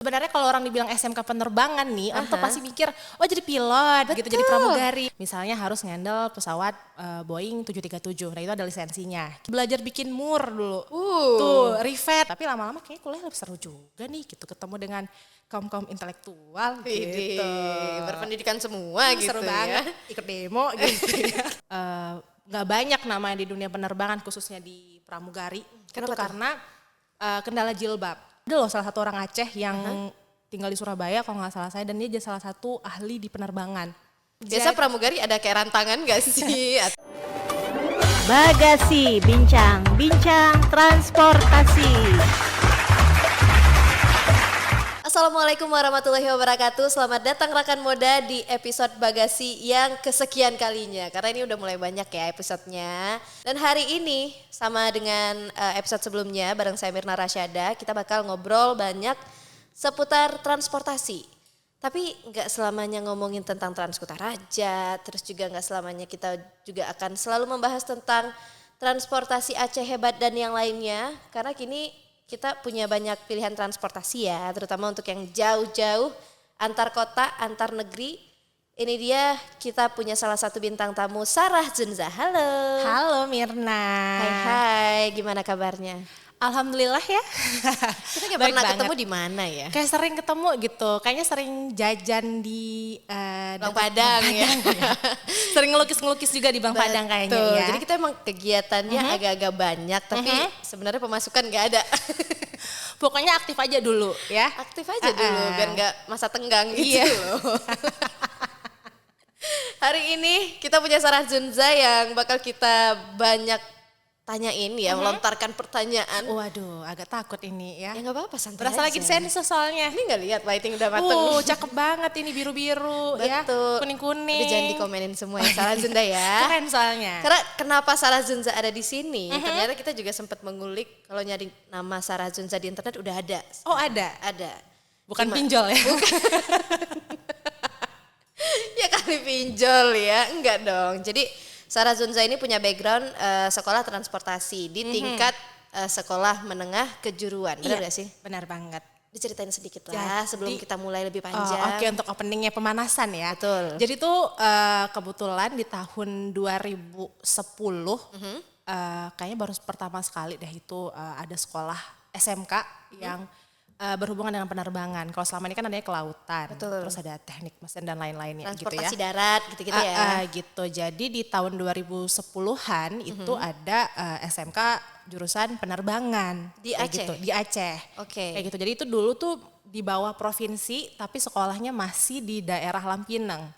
Sebenarnya kalau orang dibilang SMK penerbangan nih, orang tuh pasti mikir, oh jadi pilot gitu, jadi pramugari. Misalnya harus ngendel pesawat Boeing 737, nah itu ada lisensinya. Belajar bikin mur dulu, tuh rivet. Tapi lama-lama kayaknya kuliah lebih seru juga nih gitu, ketemu dengan kaum-kaum intelektual gitu. Berpendidikan semua gitu Seru ya. banget, ikut demo gitu ya. Gak banyak namanya di dunia penerbangan khususnya di pramugari. Kenapa Itu tuh? karena kendala jilbab. Ada loh salah satu orang Aceh yang tinggal di Surabaya kalau nggak salah saya, dan dia jadi salah satu ahli di penerbangan. Biasa pramugari ada kayak rantangan gak sih? Bagasi, bincang-bincang transportasi. Assalamualaikum warahmatullahi wabarakatuh. Selamat datang rekan Moda di episode Bagasi yang kesekian kalinya. Karena ini udah mulai banyak ya episodenya. Dan hari ini sama dengan episode sebelumnya bareng saya Mirna Rasyada, kita bakal ngobrol banyak seputar transportasi. Tapi nggak selamanya ngomongin tentang Transkutaraja, terus juga nggak selamanya kita juga akan selalu membahas tentang transportasi Aceh hebat dan yang lainnya. Karena kini kita punya banyak pilihan transportasi ya, terutama untuk yang jauh-jauh, antar kota, antar negeri. Ini dia kita punya salah satu bintang tamu, Sarah Junza. Halo. Halo Mirna. Hai, gimana kabarnya? Alhamdulillah ya. Kita kayak Baik pernah banget. ketemu di mana ya? Kayak sering ketemu gitu, kayaknya sering jajan di Bang Padang ya. Sering ngelukis-ngelukis juga di Bang Padang kayaknya Betul. ya. Jadi kita emang kegiatannya agak-agak banyak, tapi sebenarnya pemasukan nggak ada. Pokoknya aktif aja dulu ya. Aktif aja dulu, biar nggak masa tenggang gitu Iya. loh. Hari ini kita punya Sarah Junza yang bakal kita banyak tanyain ya, melontarkan pertanyaan. Waduh, agak takut ini ya. Ya nggak apa-apa, santai Berasa aja. lagi di sensus soalnya. Ini nggak lihat lighting udah mateng. Cakep banget ini biru-biru ya, Betul. kuning-kuning. Udah jangan dikomenin semua ya Sarah Junza ya. Keren soalnya. Karena kenapa Sarah Junza ada di sini? Ternyata kita juga sempat mengulik, kalau nyari nama Sarah Junza di internet udah ada. Oh ada, Ada. bukan Cuma- pinjol ya. Ya kali pinjol ya, enggak dong. Jadi Sarah Junza ini punya background sekolah transportasi di tingkat sekolah menengah kejuruan, benar Iya, gak sih? benar banget. Diceritain sedikit lah Jadi- sebelum kita mulai lebih Oh, panjang. Oke, untuk openingnya pemanasan ya. Betul. Jadi tuh kebetulan di tahun 2010 kayaknya baru pertama sekali deh itu ada sekolah SMK yang berhubungan dengan penerbangan. Kalau selama ini kan adanya kelautan, Betul. terus ada teknik mesin dan lain-lainnya gitu ya. Transportasi darat gitu-gitu ya. Gitu. Jadi di tahun 2010-an itu ada SMK jurusan penerbangan. Di Kayak Aceh? Gitu, di Aceh. Oke. Kayak gitu. Jadi itu dulu tuh di bawah provinsi tapi sekolahnya masih di daerah Lampinang.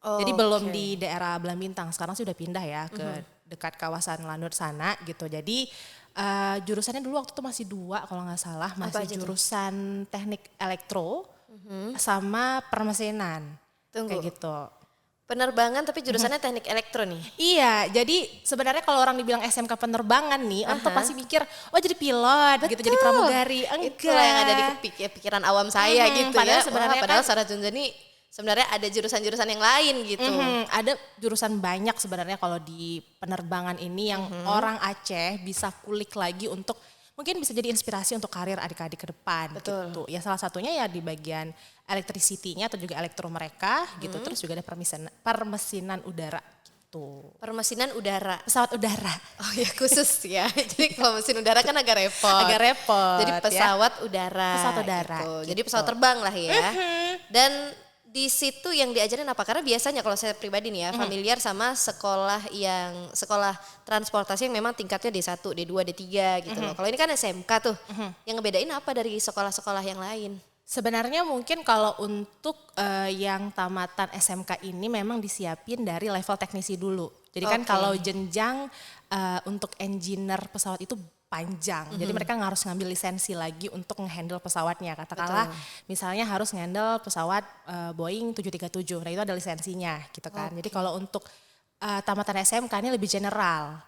Jadi belum Oke. di daerah Belambintang. Sekarang sudah pindah ya ke dekat kawasan Lanut sana gitu. Jadi jurusannya dulu waktu itu masih dua kalau nggak salah. Masih aja tuh? jurusan teknik elektro sama permesinan. Tunggu. Kayak gitu. Penerbangan tapi jurusannya teknik elektro nih. Iya, jadi sebenarnya kalau orang dibilang SMK penerbangan nih, orang tuh pasti mikir, oh jadi pilot gitu, jadi pramugari. Enggak. Itulah yang ada di pikiran awam saya gitu padahal ya. sebenarnya Padahal kan- Sarah Junza ini sebenarnya ada jurusan-jurusan yang lain gitu. Ada jurusan banyak sebenarnya kalau di penerbangan ini yang orang Aceh bisa kulik lagi untuk mungkin bisa jadi inspirasi untuk karir adik-adik ke depan Betul. gitu. Ya salah satunya ya di bagian electricity-nya atau juga elektro mereka gitu. Terus juga ada permesinan udara gitu. Permesinan udara. Pesawat udara. Oh ya khusus ya. Jadi kalau mesin udara kan agak repot. Agak repot, Jadi ya. pesawat udara. Pesawat udara, Gitu. Jadi gitu. pesawat terbang lah ya. Dan di situ yang diajarin apa? Karena biasanya kalau saya pribadi nih ya familiar sama sekolah transportasi yang memang tingkatnya D1, D2, D3 gitu loh. Kalau ini kan SMK tuh. Yang ngebedain apa dari sekolah-sekolah yang lain? Sebenarnya mungkin kalau untuk yang tamatan SMK ini memang disiapin dari level teknisi dulu. Jadi kan Oke. kalau jenjang untuk engineer pesawat itu panjang. Jadi mereka harus ngambil lisensi lagi untuk ngehandle pesawatnya. Katakanlah misalnya harus ngehandle pesawat Boeing 737. Nah itu ada lisensinya gitu kan. Jadi kalau untuk tamatan SMK ini lebih general.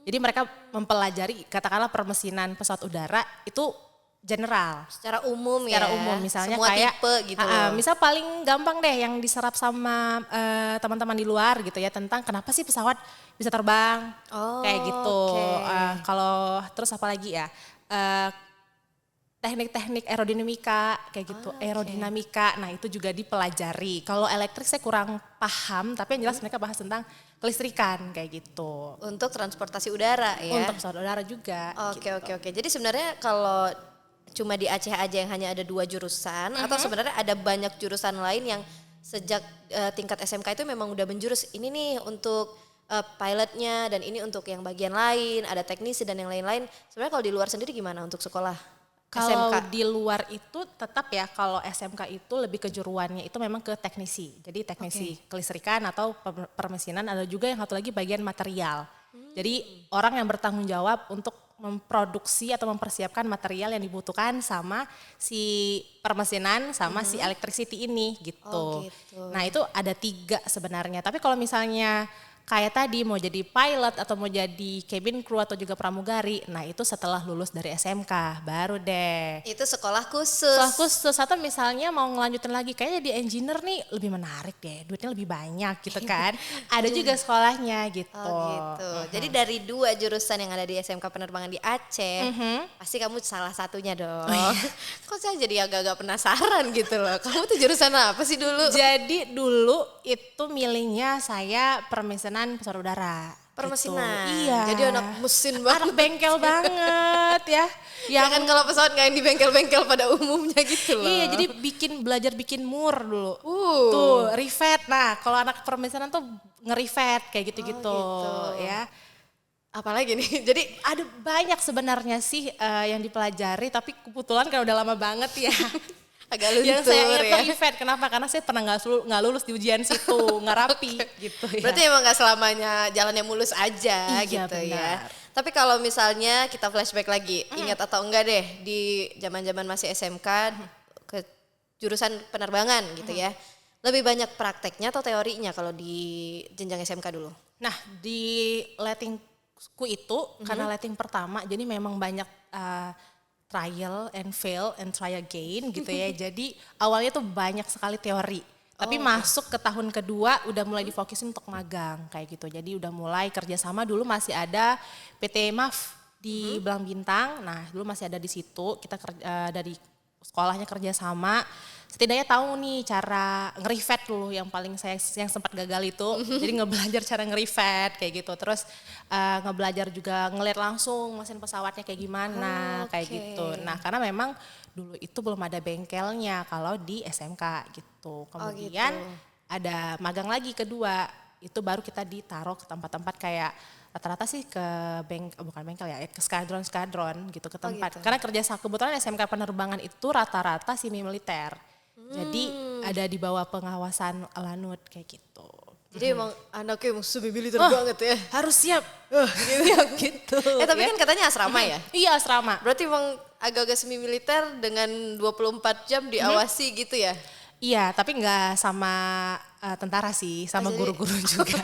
Jadi mereka mempelajari katakanlah permesinan pesawat udara itu general. Secara umum ya. Secara umum misalnya semua kayak tipe gitu loh. misal paling gampang deh yang diserap sama teman-teman di luar gitu ya tentang kenapa sih pesawat bisa terbang Oh, kayak gitu. oke. Kalau terus apa lagi ya teknik-teknik aerodinamika kayak gitu, aerodinamika. Nah itu juga dipelajari. Kalau elektrik saya kurang paham, tapi yang jelas mereka bahas tentang kelistrikan kayak gitu. Untuk transportasi udara ya. Untuk pesawat udara juga. Oke. Jadi sebenarnya kalau cuma di Aceh aja yang hanya ada 2 jurusan atau sebenarnya ada banyak jurusan lain yang sejak tingkat SMK itu memang udah menjurus ini nih untuk pilotnya dan ini untuk yang bagian lain, ada teknisi dan yang lain-lain. Sebenarnya kalau di luar sendiri gimana untuk sekolah Kalau SMK? di luar itu tetap ya kalau SMK itu lebih kejuruannya itu memang ke teknisi. Jadi teknisi kelistrikan atau permesinan, ada juga yang satu lagi bagian material. Jadi orang yang bertanggung jawab untuk memproduksi atau mempersiapkan material yang dibutuhkan sama si permesinan sama si electricity ini gitu. Oh, gitu. Nah itu ada 3 sebenarnya. Tapi kalau misalnya kayak tadi mau jadi pilot atau mau jadi cabin crew atau juga pramugari, nah itu setelah lulus dari SMK baru deh. Itu sekolah khusus. Setelah khusus atau misalnya mau ngelanjutin lagi kayaknya di engineer nih lebih menarik deh, duitnya lebih banyak gitu kan. Ada juga sekolahnya gitu. Oh gitu. Jadi dari 2 jurusan yang ada di SMK Penerbangan di Aceh, pasti kamu salah satunya dong. Kok saya jadi agak-agak penasaran gitu loh. Kamu tuh jurusan apa sih dulu? Jadi dulu itu milihnya saya permesinan pesawat udara. Permesinan. Gitu. Iya. Jadi anak mesin banget. Anak bengkel banget ya. Ya kan kalau pesawat nggak yang di bengkel-bengkel pada umumnya gitu loh. Iya, jadi belajar bikin mur dulu. Tuh, rivet. Nah, kalau anak permesinan tuh ngerivet kayak gitu-gitu gitu. ya. Apalagi nih, jadi Ada banyak sebenarnya sih yang dipelajari, tapi kebetulan kan udah lama banget ya. agak luntur Yang saya ingat ya. tuh rivet, kenapa? Karena saya pernah nggak lulus di ujian situ, nggak rapi gitu ya. Berarti emang gak selamanya jalannya mulus aja Iya, gitu benar. ya. Tapi kalau misalnya kita flashback lagi, ingat atau enggak deh di zaman-zaman masih SMK ke jurusan penerbangan gitu ya. Lebih banyak prakteknya atau teorinya kalau di jenjang SMK dulu? Nah, di lettingku itu karena letting pertama, jadi memang banyak trial and fail and try again gitu ya. Jadi awalnya tuh banyak sekali teori. Tapi masuk ke tahun kedua udah mulai difokusin untuk magang kayak gitu. Jadi udah mulai kerjasama, dulu masih ada PT MAF di Belang Bintang. Nah dulu masih ada di situ, kita dari sekolahnya kerjasama. Setidaknya tahu nih cara ngerivet dulu yang paling saya yang sempat gagal itu. Jadi ngebelajar cara ngerivet kayak gitu. Terus ngebelajar juga ngeliat langsung mesin pesawatnya kayak gimana kayak gitu. Nah karena memang dulu itu belum ada bengkelnya kalau di SMK gitu. Kemudian ada magang lagi kedua, itu baru kita ditaruh ke tempat-tempat kayak rata-rata sih ke bukan bengkel ya, ke skadron gitu ke tempat. Karena kebetulan SMK penerbangan itu rata-rata semi militer. Jadi ada di bawah pengawasan Lanut kayak gitu. Jadi emang anaknya emang semi militer banget ya. Harus siap. Gitu. Tapi kan katanya asrama ya? Iya asrama. Berarti emang agak-agak semi militer dengan 24 jam diawasi gitu ya? Iya, tapi nggak sama tentara sih, sama guru-guru juga.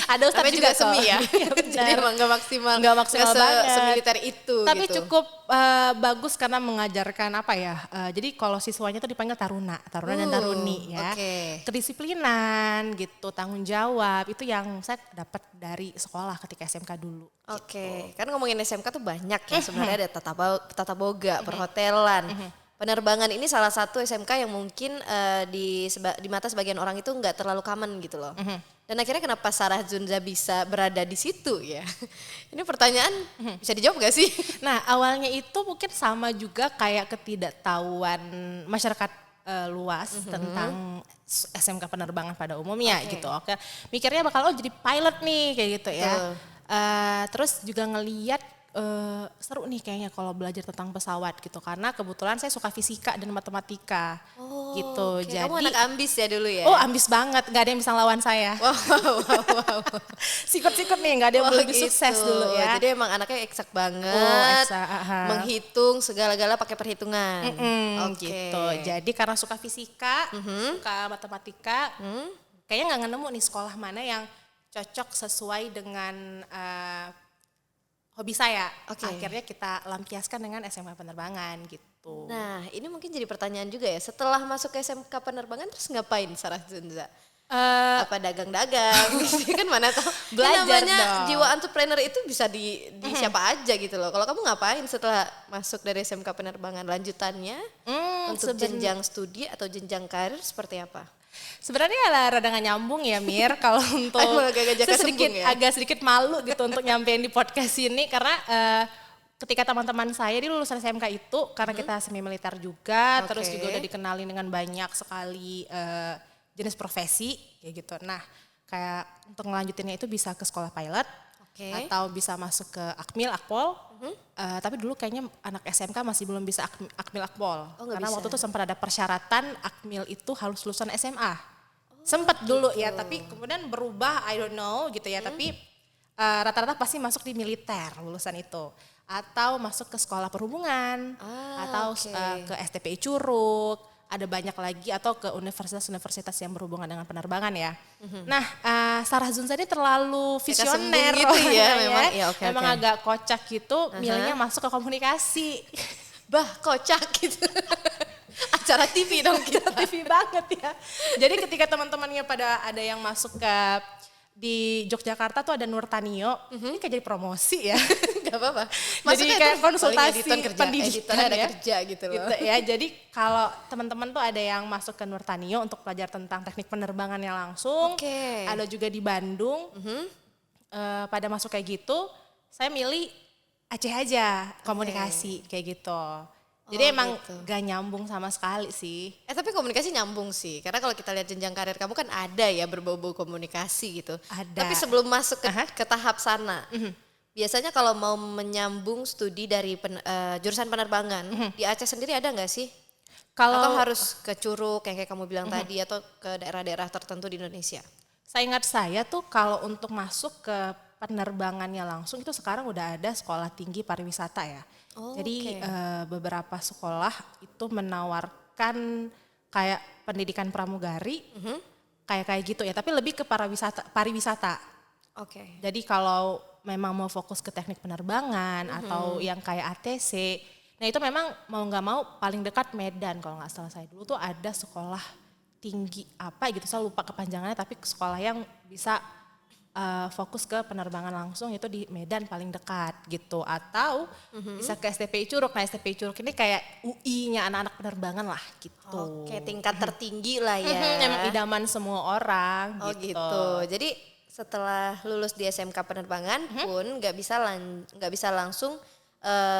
Ada ustadz Tapi juga juga semi ya? Iya, Jadi emang gak maksimal, Nggak maksimal banget. semiliter itu Tapi gitu. cukup bagus karena mengajarkan apa ya, jadi kalau siswanya itu dipanggil taruna dan taruni ya. Kedisiplinan gitu, tanggung jawab, itu yang saya dapat dari sekolah ketika SMK dulu. Kan ngomongin SMK tuh banyak ya sebenarnya, ada tata boga, perhotelan. Penerbangan ini salah satu SMK yang mungkin di mata sebagian orang itu nggak terlalu common gitu loh. Dan akhirnya kenapa Sarah Zunza bisa berada di situ ya? Ini pertanyaan bisa dijawab gak sih? Nah awalnya itu mungkin sama juga kayak ketidaktahuan masyarakat luas tentang SMK penerbangan pada umumnya gitu. Oke, mikirnya bakal jadi pilot nih kayak gitu ya. Terus juga ngeliat seru nih kayaknya kalau belajar tentang pesawat gitu, karena kebetulan saya suka fisika dan matematika gitu. Jadi kamu anak ambis ya dulu ya? Oh ambis banget, nggak ada yang bisa lawan saya. Wow. Sikut-sikut nih, nggak ada yang lebih sukses dulu ya. Jadi emang anaknya eksak banget, menghitung segala-gala pakai perhitungan. Gitu. Jadi karena suka fisika, suka matematika, kayaknya nggak nemu nih sekolah mana yang cocok sesuai dengan hobi saya. Akhirnya kita lampiaskan dengan SMK penerbangan gitu. Nah ini mungkin jadi pertanyaan juga ya, setelah masuk ke SMK penerbangan terus ngapain Sarah Zunza? Apa dagang-dagang gitu kan, mana tahu. Belajar Namanya dong. jiwa entrepreneur itu bisa di siapa aja gitu loh. Kalau kamu ngapain setelah masuk dari SMK penerbangan, lanjutannya untuk jenjang studi atau jenjang karir seperti apa? Sebenarnya lah rada gak nyambung ya Mir kalau untuk Emang agak-agak saya sedikit kesembung ya? agak sedikit malu gitu untuk nyampein di podcast ini karena ketika teman-teman saya di lulusan SMK itu karena kita semi militer juga, terus Oke. juga udah dikenalin dengan banyak sekali jenis profesi kayak gitu. Nah, kayak untuk ngelanjutinnya itu bisa ke sekolah pilot Oke. atau bisa masuk ke Akmil, Akpol. Tapi dulu kayaknya anak SMK masih belum bisa Akmil, Akpol. Oh, nggak Karena bisa. waktu itu sempat ada persyaratan Akmil itu harus lulusan SMA. Sempat dulu ya, tapi kemudian berubah, I don't know gitu ya. Tapi rata-rata pasti masuk di militer lulusan itu. Atau masuk ke sekolah perhubungan, atau oke. ke STPI Curug, ada banyak lagi atau ke universitas-universitas yang berhubungan dengan penerbangan ya. Nah, Sarah Zunza ini terlalu visioner kesembung gitu ya, orangnya memang. Ya, oke, memang oke. agak kocak gitu, milihnya masuk ke komunikasi. Bah, kocak gitu. Acara TV dong kita. TV banget ya. Jadi ketika teman-temannya pada ada yang masuk ke di Yogyakarta tuh ada Nurtanio, ini kayak jadi promosi ya. Gak apa-apa. Jadi kayak konsultasi pendidikan editor ada ya. kerja gitu loh. Gitu ya. Jadi kalau teman-teman tuh ada yang masuk ke Nurtanio untuk belajar tentang teknik penerbangannya langsung. Oke. Ada juga di Bandung. Pada masuk kayak gitu, saya milih Aceh aja komunikasi kayak gitu. Jadi Oh, emang gitu. gak nyambung sama sekali sih. Tapi komunikasi nyambung sih, karena kalau kita lihat jenjang karir kamu kan ada ya berbau-bau komunikasi gitu. Ada. Tapi sebelum masuk ke, Aha. ke tahap sana, biasanya kalau mau menyambung studi dari jurusan penerbangan, di Aceh sendiri ada nggak sih? Kalau Atau harus ke Curug yang kayak kamu bilang tadi, atau ke daerah-daerah tertentu di Indonesia? saya ingat saya tuh kalau untuk masuk ke penerbangannya langsung itu sekarang udah ada sekolah tinggi pariwisata ya. Oh, Jadi oke. beberapa sekolah itu menawarkan kayak pendidikan pramugari, kayak gitu ya. Tapi lebih ke pariwisata. Oke. Jadi kalau memang mau fokus ke teknik penerbangan atau yang kayak ATC, nah itu memang mau nggak mau paling dekat Medan kalau nggak salah saya dulu tuh ada sekolah tinggi apa gitu, saya lupa kepanjangannya, tapi sekolah yang bisa fokus ke penerbangan langsung itu di Medan paling dekat gitu, atau bisa ke STPI Curug. Nah STPI Curug ini kayak UI-nya anak-anak penerbangan lah gitu. Oke, tingkat tertinggi lah ya. Emang idaman semua orang Oh gitu. gitu. Jadi setelah lulus di SMK penerbangan pun nggak bisa langsung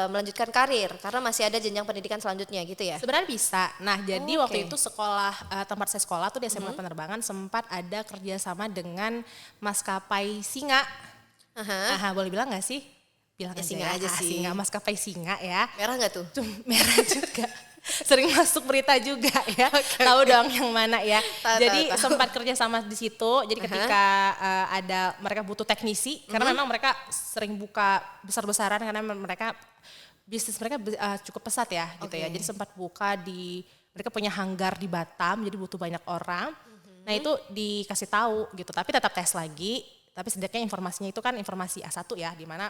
melanjutkan karir karena masih ada jenjang pendidikan selanjutnya gitu ya. Sebenarnya bisa. Nah, jadi Oh, waktu oke. itu sekolah tempat saya sekolah tuh di SMA Penerbangan sempat ada kerjasama dengan maskapai Singa. Aha. Aha, boleh bilang nggak sih? Bilang Ya, aja Singa ya. aja sih. Singa, maskapai Singa ya. Merah nggak tuh? Tuh, merah juga. Sering masuk berita juga ya. Tahu dong yang mana ya. Tahu, Jadi tahu. sempat kerjasama di situ. Jadi ketika ada mereka butuh teknisi, karena memang mereka sering buka besar-besaran karena mereka bisnis mereka cukup pesat ya gitu ya. Oke. Jadi sempat buka mereka punya hanggar di Batam, jadi butuh banyak orang. Nah itu dikasih tahu gitu, tapi tetap tes lagi. Tapi setidaknya informasinya itu kan informasi A1 ya, di mana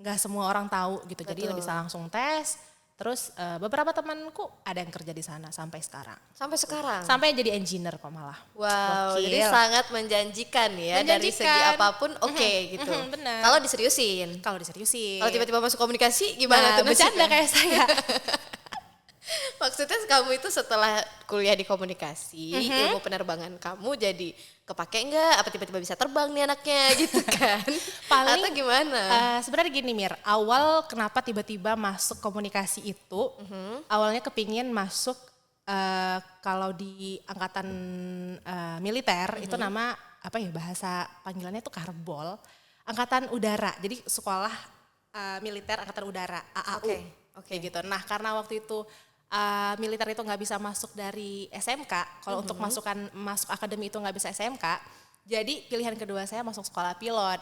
nggak semua orang tahu gitu. Jadi Betul. bisa langsung tes. Terus beberapa temanku ada yang kerja di sana sampai sekarang. Sampai sekarang. Sampai jadi engineer kok malah. Wow, Gokil. jadi sangat menjanjikan ya dari segi Menjanjikan. apapun oke gitu. Benar. Kalau diseriusin. Kalau diseriusin. Kalau tiba-tiba masuk komunikasi gimana nah, tuh bercanda nasibnya? kayak saya. Maksudnya kamu itu setelah kuliah di komunikasi, ilmu penerbangan kamu jadi kepake nggak? Apa tiba-tiba bisa terbang nih anaknya gitu kan? Paling, Atau gimana? Sebenarnya gini Mir, awal kenapa tiba-tiba masuk komunikasi itu, awalnya kepingin masuk kalau di angkatan militer itu nama apa ya bahasa panggilannya itu karbol, angkatan udara. Jadi sekolah militer angkatan udara AAU. Oke. Gitu. Nah karena waktu itu militer itu nggak bisa masuk dari SMK, kalau untuk masuk akademi itu nggak bisa SMK, jadi pilihan kedua saya masuk sekolah pilot.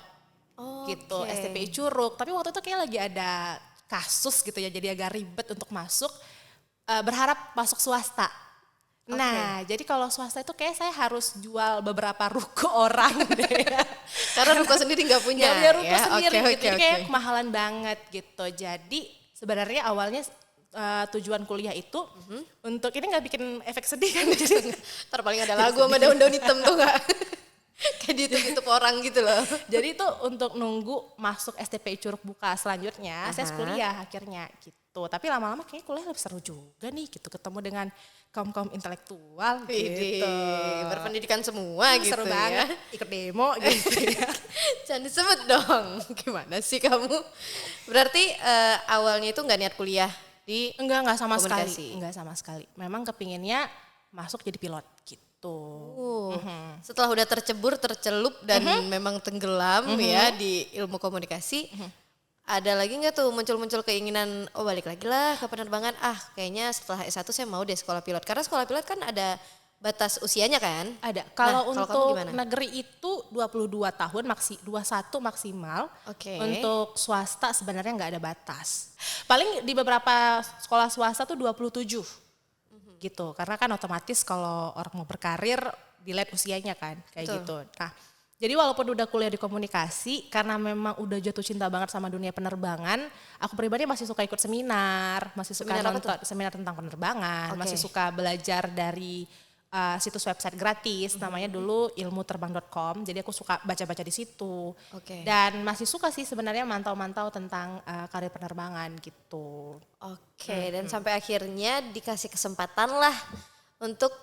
Gitu, Oke. STPI Curug. Tapi waktu itu kayak lagi ada kasus gitu ya, jadi agak ribet untuk masuk. Berharap masuk swasta. Nah, jadi kalau swasta itu kayak saya harus jual beberapa ruko orang deh. Karena ruko sendiri nggak punya. Nggak punya ruko ya? sendiri Oke, gitu, jadi oke, kayak oke. kemahalan banget gitu. Jadi sebenarnya awalnya tujuan kuliah itu untuk ini nggak bikin efek sedih kan jadi Ntar paling ada lagu sama daun-daun hitam tuh gak? Kayak di YouTube orang gitu loh. jadi itu untuk nunggu masuk STPI Curug Buka selanjutnya saya kuliah akhirnya gitu tapi lama-lama kayaknya kuliah lebih seru juga nih gitu ketemu dengan kaum intelektual gitu Berpendidikan semua gitu seru ya. banget ikut demo gitu ya. Jangan disebut dong. Gimana sih kamu? Berarti awalnya itu nggak niat kuliah di Enggak sama komunikasi. sekali. Enggak sama sekali. Memang kepinginnya masuk jadi pilot gitu. Setelah udah tercelup dan memang tenggelam ya di ilmu komunikasi, ada lagi nggak tuh muncul-muncul keinginan balik lagi lah ke penerbangan, kayaknya setelah S1 saya mau deh sekolah pilot. Karena sekolah pilot kan ada batas usianya kan? Ada. Nah, Kalau kalau kamu untuk gimana? negeri itu 22 tahun, 21 maksimal. Oke. Untuk swasta sebenarnya nggak ada batas. Paling di beberapa sekolah swasta tuh 27 gitu. Karena kan otomatis kalau orang mau berkarir dilihat usianya kan kayak Betul. gitu. Nah jadi walaupun udah kuliah di komunikasi karena memang udah jatuh cinta banget sama dunia penerbangan, aku pribadi masih suka ikut seminar, masih suka Seminar apa nonton seminar tentang penerbangan, Oke. masih suka belajar dari situs website gratis namanya dulu ilmuterbang.com. Jadi aku suka baca-baca di situ. Oke. Dan masih suka sih sebenarnya mantau-mantau tentang karir penerbangan gitu. Oke, dan sampai akhirnya dikasih kesempatan lah untuk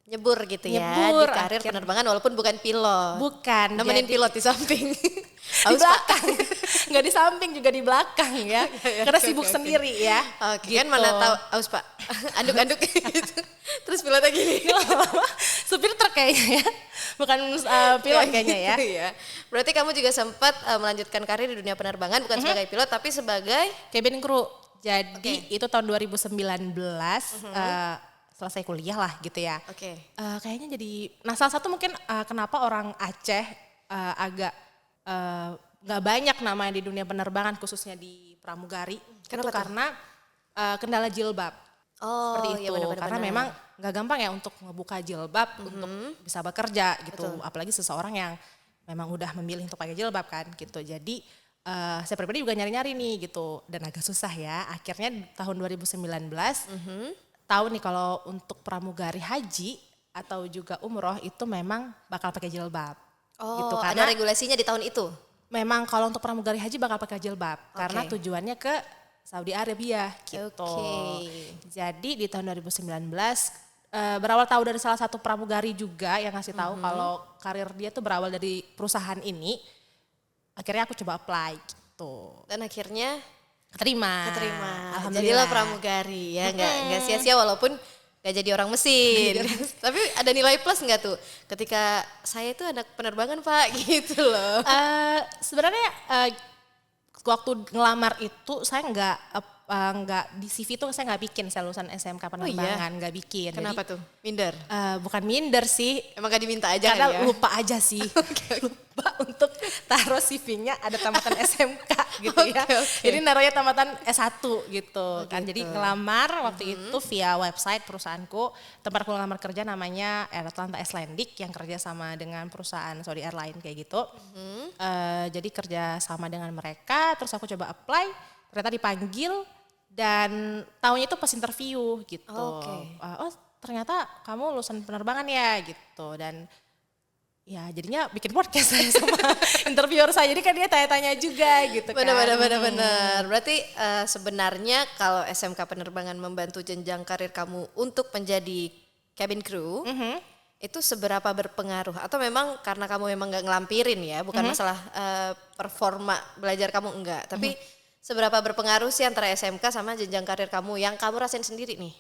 nyebur gitu ya Nyebur, di karir akhirnya. penerbangan walaupun bukan pilot. Bukan Nemenin jadi- pilot di samping. di belakang. Nggak di samping juga di belakang ya. Karena sibuk oke. sendiri ya. Oke, kan Gitu. mana tahu aus Pak. Anduk-anduk gitu. Terus pilotnya gini. Supir truk kayaknya ya. Bukan pilot kayaknya ya. Gitu ya. Berarti kamu juga sempat melanjutkan karir di dunia penerbangan bukan sebagai pilot tapi sebagai Cabin crew. Jadi Oke. itu tahun 2019 selesai kuliah lah gitu ya. Oke. Kayaknya jadi, nah salah satu mungkin kenapa orang Aceh agak nggak banyak namanya di dunia penerbangan khususnya di pramugari. Kenapa itu tuh? karena kendala jilbab. Oh, Seperti iya itu. benar-benar. Karena memang nggak gampang ya untuk ngebuka jilbab untuk bisa bekerja gitu. Betul. Apalagi seseorang yang memang udah memilih untuk pakai jilbab kan gitu. Jadi saya pribadi juga nyari-nyari nih gitu dan agak susah ya. Akhirnya di tahun 2019 tahu nih kalau untuk pramugari haji atau juga umroh itu memang bakal pakai jilbab. Oh, gitu. ada Karena regulasinya di tahun itu. memang kalau untuk pramugari haji bakal pakai jilbab karena Oke. tujuannya ke Saudi Arabia gitu. Oke. Jadi di tahun 2019 berawal tahu dari salah satu pramugari juga yang ngasih tahu kalau karir dia tuh berawal dari perusahaan ini. Akhirnya aku coba apply gitu. Dan akhirnya Keterima. keterima. Alhamdulillah. Jadilah pramugari ya, nggak sia-sia walaupun nggak jadi orang mesin. Tapi ada nilai plus nggak tuh? Ketika saya itu anak penerbangan Pak gitu loh. Sebenarnya waktu ngelamar itu saya nggak di CV tuh saya nggak bikin saya lulusan SMK penerbangan nggak bikin. Kenapa Jadi, tuh? Minder. bukan minder sih. Emang gak diminta aja Karena kali ya? lupa aja sih. Lupa untuk taruh CV-nya ada tamatan SMK gitu ya. Oke, oke. Jadi naruhnya tamatan S1 gitu kan. gitu. Jadi ngelamar waktu itu via website perusahaanku. Tempat aku ngelamar kerja namanya Air Atlanta Icelandic yang kerja sama dengan perusahaan Saudi Airlines kayak gitu. Jadi kerja sama dengan mereka terus aku coba apply. Ternyata dipanggil dan tahunya itu pas interview gitu. Oke. Oh ternyata kamu lulusan penerbangan ya gitu dan ya jadinya bikin podcast saya sama interviewer saya jadi kan dia tanya-tanya juga gitu kan. Benar. Berarti sebenarnya kalau SMK penerbangan membantu jenjang karir kamu untuk menjadi cabin crew, itu seberapa berpengaruh? Atau memang karena kamu memang nggak ngelampirin ya, bukan masalah performa belajar kamu enggak, tapi seberapa berpengaruh sih antara SMK sama jenjang karir kamu yang kamu rasain sendiri nih?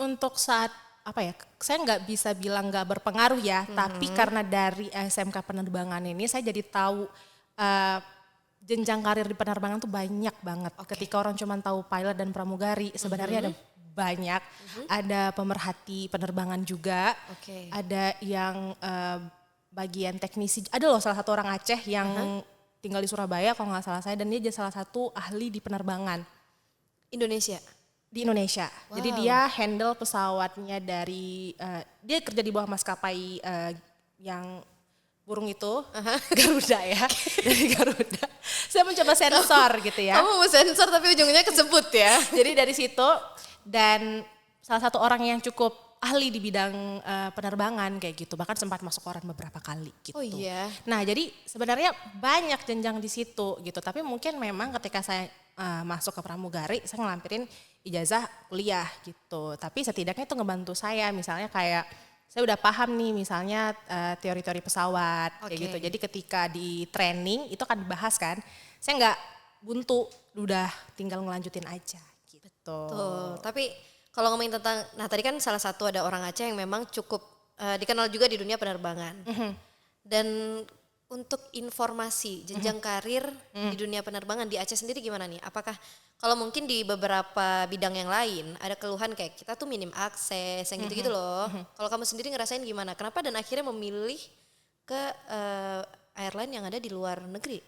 Untuk saat apa ya, saya nggak bisa bilang nggak berpengaruh ya, tapi karena dari SMK penerbangan ini saya jadi tahu jenjang karir di penerbangan tuh banyak banget. Ketika orang cuma tahu pilot dan pramugari, sebenarnya ada banyak, ada pemerhati penerbangan juga, Oke. ada yang bagian teknisi, ada loh salah satu orang Aceh yang tinggal di Surabaya kalau nggak salah saya dan dia jadi salah satu ahli di penerbangan Indonesia. di Indonesia. Jadi Wow. dia handle pesawatnya dari dia kerja di bawah maskapai yang burung itu, Garuda ya, dari Garuda. Saya mencoba sensor gitu ya. Kamu mau sensor tapi ujungnya kesebut ya. Jadi dari situ dan salah satu orang yang cukup ahli di bidang penerbangan kayak gitu, bahkan sempat masuk koran beberapa kali gitu. Oh iya. Nah jadi sebenarnya banyak jenjang di situ gitu, tapi mungkin memang ketika saya masuk ke pramugari, saya ngelampirin ijazah kuliah gitu. Tapi setidaknya itu ngebantu saya, misalnya kayak saya udah paham nih misalnya teori-teori pesawat kayak gitu. Jadi ketika di training itu akan dibahas kan, saya nggak buntu, udah tinggal ngelanjutin aja gitu. Tuh, tapi kalau ngomongin tentang, nah tadi kan salah satu ada orang Aceh yang memang cukup dikenal juga di dunia penerbangan. Dan untuk informasi jenjang karir di dunia penerbangan di Aceh sendiri gimana nih? Apakah kalau mungkin di beberapa bidang yang lain ada keluhan kayak kita tuh minim akses yang gitu-gitu loh. Kalau kamu sendiri ngerasain gimana? Kenapa dan akhirnya memilih ke airline yang ada di luar negeri?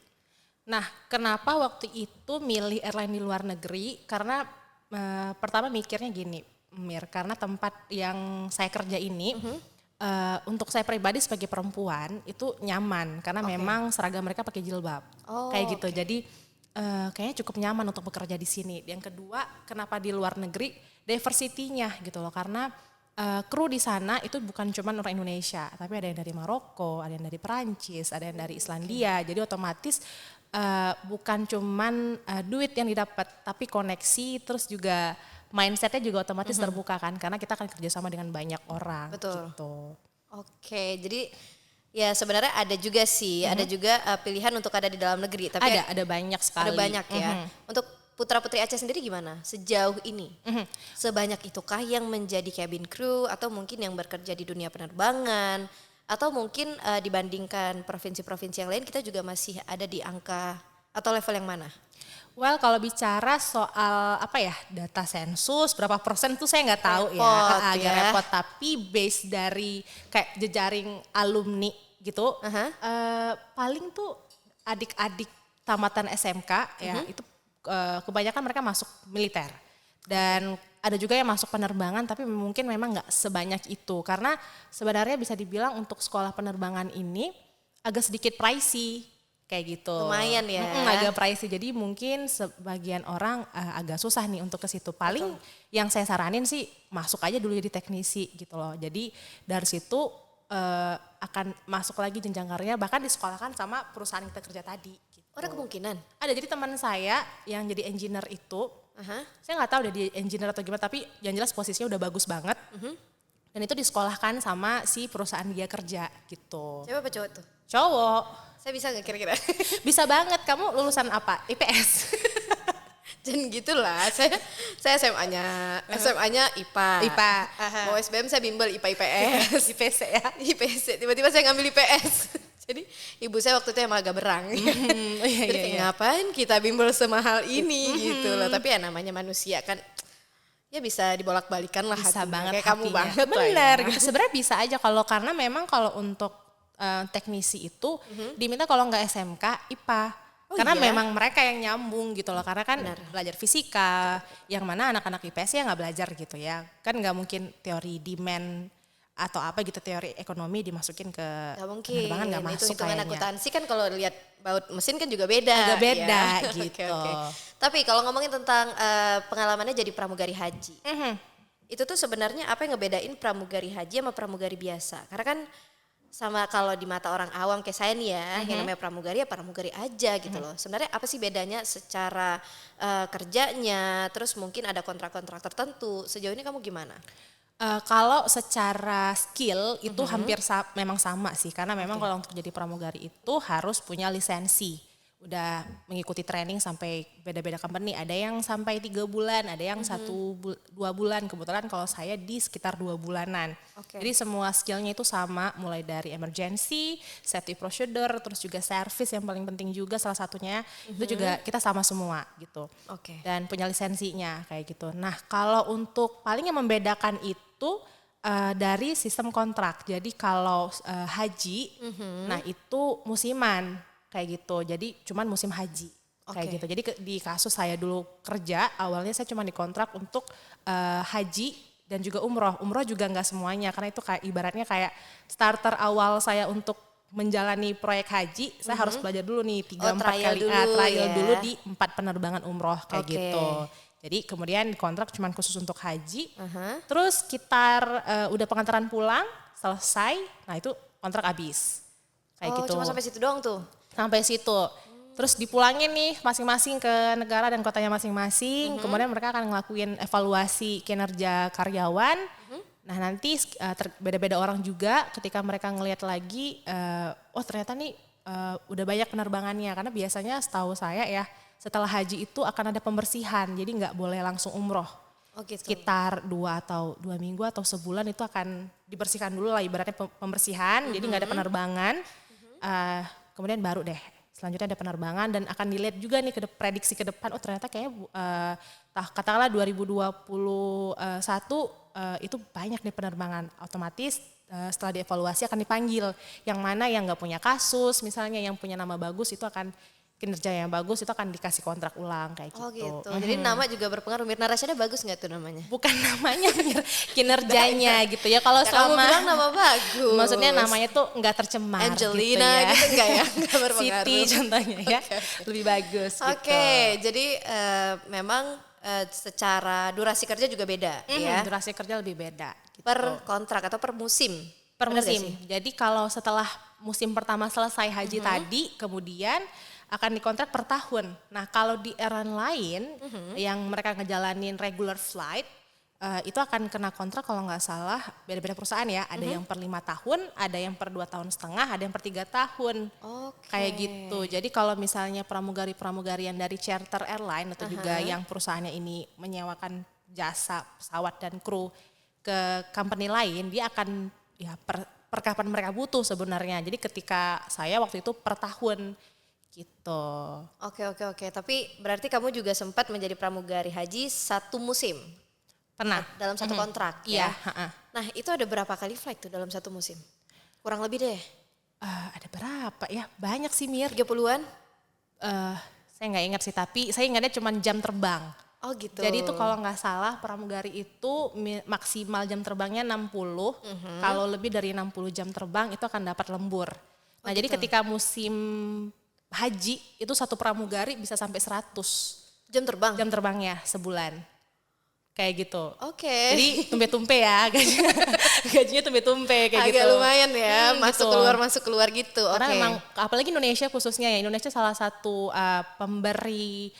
Nah kenapa waktu itu milih airline di luar negeri? Karena pertama mikirnya gini, Mir, karena tempat yang saya kerja ini untuk saya pribadi sebagai perempuan itu nyaman karena memang seragam mereka pakai jilbab, kayak gitu. Jadi kayaknya cukup nyaman untuk bekerja di sini. Yang kedua, kenapa di luar negeri? Diversity-nya gitu loh, karena kru di sana itu bukan cuma orang Indonesia, tapi ada yang dari Maroko, ada yang dari Perancis, ada yang dari Islandia. Jadi otomatis bukan cuman duit yang didapat, tapi koneksi, terus juga mindsetnya juga otomatis terbuka kan, karena kita akan kerjasama dengan banyak orang. Betul. Gitu. Oke, jadi ya sebenarnya ada juga sih, ada juga pilihan untuk ada di dalam negeri. Tapi Ada banyak sekali. ada banyak ya. Untuk putra-putri Aceh sendiri gimana sejauh ini? Sebanyak itukah yang menjadi cabin crew atau mungkin yang bekerja di dunia penerbangan? Atau mungkin dibandingkan provinsi-provinsi yang lain kita juga masih ada di angka atau level yang mana? Well, kalau bicara soal apa ya, data sensus berapa persen tuh saya nggak tahu Repot, ya, agak ya. repot. Tapi base dari kayak jejaring alumni gitu, paling tuh adik-adik tamatan SMK ya itu kebanyakan mereka masuk militer. Dan ada juga yang masuk penerbangan tapi mungkin memang nggak sebanyak itu. Karena sebenarnya bisa dibilang untuk sekolah penerbangan ini agak sedikit pricey kayak gitu. Lumayan ya. Agak pricey, jadi mungkin sebagian orang agak susah nih untuk ke situ. Paling yang saya saranin sih masuk aja dulu jadi teknisi gitu loh. Jadi dari situ akan masuk lagi jenjang karirnya, bahkan disekolahkan sama perusahaan yang kita kerja tadi. Gitu. Ada kemungkinan? Ada, jadi teman saya yang jadi engineer itu, saya nggak tahu udah di engineer atau gimana, tapi yang jelas posisinya udah bagus banget. Dan itu disekolahkan sama si perusahaan dia kerja gitu. Siapa apa cowok tuh? Cowok. Saya bisa nggak kira-kira? Bisa banget. Kamu lulusan apa? IPS? Jangan gitulah. Saya SMA-nya IPA. IPA. Mau SBM saya bimbel IPA IPS. IPC ya? IPS. Tiba-tiba saya ngambil IPS. Jadi ibu saya waktu itu emang agak berang. Jadi kayak ngapain kita bimbel semahal ini gitu loh. Tapi ya namanya manusia kan ya bisa dibolak-balikan lah. Bisa hatinya. banget kayak kamu hatinya. banget lah Bener ya. gitu. Sebenarnya bisa aja karena memang kalau untuk teknisi itu diminta kalau nggak SMK IPA. Karena iya? memang mereka yang nyambung gitu loh. Karena kan belajar fisika, yang mana anak-anak IPS ya nggak belajar gitu ya. Kan nggak mungkin teori demand atau apa gitu, teori ekonomi dimasukin ke Gak mungkin, penerbangan, nggak masuk hitung-hitungan kayaknya. akuntansi kan kalau lihat baut mesin kan juga beda. Agak beda ya. gitu. Oke. Tapi kalau ngomongin tentang pengalamannya jadi pramugari haji, itu tuh sebenarnya apa yang ngebedain pramugari haji sama pramugari biasa? Karena kan sama kalau di mata orang awam kayak saya nih ya, yang namanya pramugari ya pramugari aja gitu loh. Sebenarnya apa sih bedanya secara kerjanya, terus mungkin ada kontrak-kontrak tertentu, sejauh ini kamu gimana? Kalau secara skill itu hampir memang sama sih, karena memang kalau untuk jadi pramugari itu harus punya lisensi. Udah mengikuti training sampai beda-beda company, ada yang sampai 3 bulan, ada yang 2 bulan. Kebetulan kalau saya di sekitar 2 bulanan. Jadi semua skillnya itu sama, mulai dari emergency, safety procedure, terus juga service yang paling penting juga salah satunya, itu juga kita sama semua gitu. Dan punya lisensinya kayak gitu. Nah kalau untuk paling yang membedakan itu dari sistem kontrak. Jadi kalau haji, nah itu musiman. Kayak gitu, jadi cuman musim haji kayak gitu. Jadi di kasus saya dulu kerja, awalnya saya cuma dikontrak untuk haji dan juga umroh. Umroh juga nggak semuanya, karena itu kayak ibaratnya kayak starter awal saya untuk menjalani proyek haji, saya harus belajar dulu nih 3-4 trial kali dulu trial ya. dulu di 4 penerbangan umroh kayak Oke. gitu. Jadi kemudian kontrak cuma khusus untuk haji. Terus sekitar udah pengantaran pulang selesai, nah itu kontrak habis. Kayak gitu. Cuma sampai situ doang tuh. Sampai situ. Terus dipulangin nih masing-masing ke negara dan kotanya masing-masing. Kemudian mereka akan ngelakuin evaluasi kinerja karyawan. Nah nanti beda-beda orang juga ketika mereka ngelihat lagi, oh ternyata nih udah banyak penerbangannya. Karena biasanya setahu saya ya setelah haji itu akan ada pembersihan. Jadi nggak boleh langsung umroh. Oh gitu. Sekitar 2 minggu atau sebulan itu akan dibersihkan dulu lah ibaratnya pembersihan. Jadi nggak ada penerbangan. Kemudian baru deh selanjutnya ada penerbangan dan akan dilihat juga nih prediksi ke depan. Oh ternyata kayaknya katakanlah 2021 itu banyak nih penerbangan. Otomatis setelah dievaluasi akan dipanggil. Yang mana yang nggak punya kasus misalnya yang punya nama bagus itu akan kinerja yang bagus itu akan dikasih kontrak ulang kayak gitu. Oh gitu. Jadi nama juga berpengaruh. Mirna Rasyada bagus nggak tuh namanya? Bukan namanya, kinerjanya gitu ya. Kalau Kamu sama bilang nama bagus. maksudnya namanya tuh nggak tercemar Angelina gitu ya. gitu enggak ya? Enggak berpengaruh. Siti contohnya ya. Lebih bagus Oke, gitu. jadi memang secara durasi kerja juga beda ya. Durasi kerja lebih beda gitu. Per kontrak atau per musim. Per Benar gak musim. sih? Jadi kalau setelah musim pertama selesai haji tadi, kemudian akan dikontrak per tahun. Nah kalau di airline lain yang mereka ngejalanin regular flight, itu akan kena kontrak kalau nggak salah beda-beda perusahaan ya. Ada yang per 5 tahun, ada yang per 2,5 tahun, ada yang per 3 tahun. Oke. Kayak gitu. Jadi kalau misalnya pramugari-pramugari yang dari charter airline atau juga yang perusahaannya ini menyewakan jasa pesawat dan kru ke company lain, dia akan ya per kapan mereka butuh sebenarnya. Jadi ketika saya waktu itu per tahun gitu. Oke. Tapi berarti kamu juga sempat menjadi pramugari haji satu musim Pernah. dalam satu kontrak Iya. ya. Nah itu ada berapa kali flight tuh dalam satu musim? Kurang lebih deh. Ada berapa ya? Banyak sih Mir. 30-an? Saya nggak ingat sih, tapi saya ingatnya cuma jam terbang. Oh gitu. Jadi itu kalau nggak salah pramugari itu maksimal jam terbangnya 60. Kalau lebih dari 60 jam terbang itu akan dapat lembur. Nah jadi ketika musim haji itu satu pramugari bisa sampai 100 jam terbang? jam terbangnya sebulan. Kayak gitu. Oke. Jadi tumpe-tumpe ya gajinya tumpe-tumpe kayak gitu. Agak lumayan ya, masuk keluar gitu. Karena Oke. memang apalagi Indonesia khususnya ya, Indonesia salah satu pemberi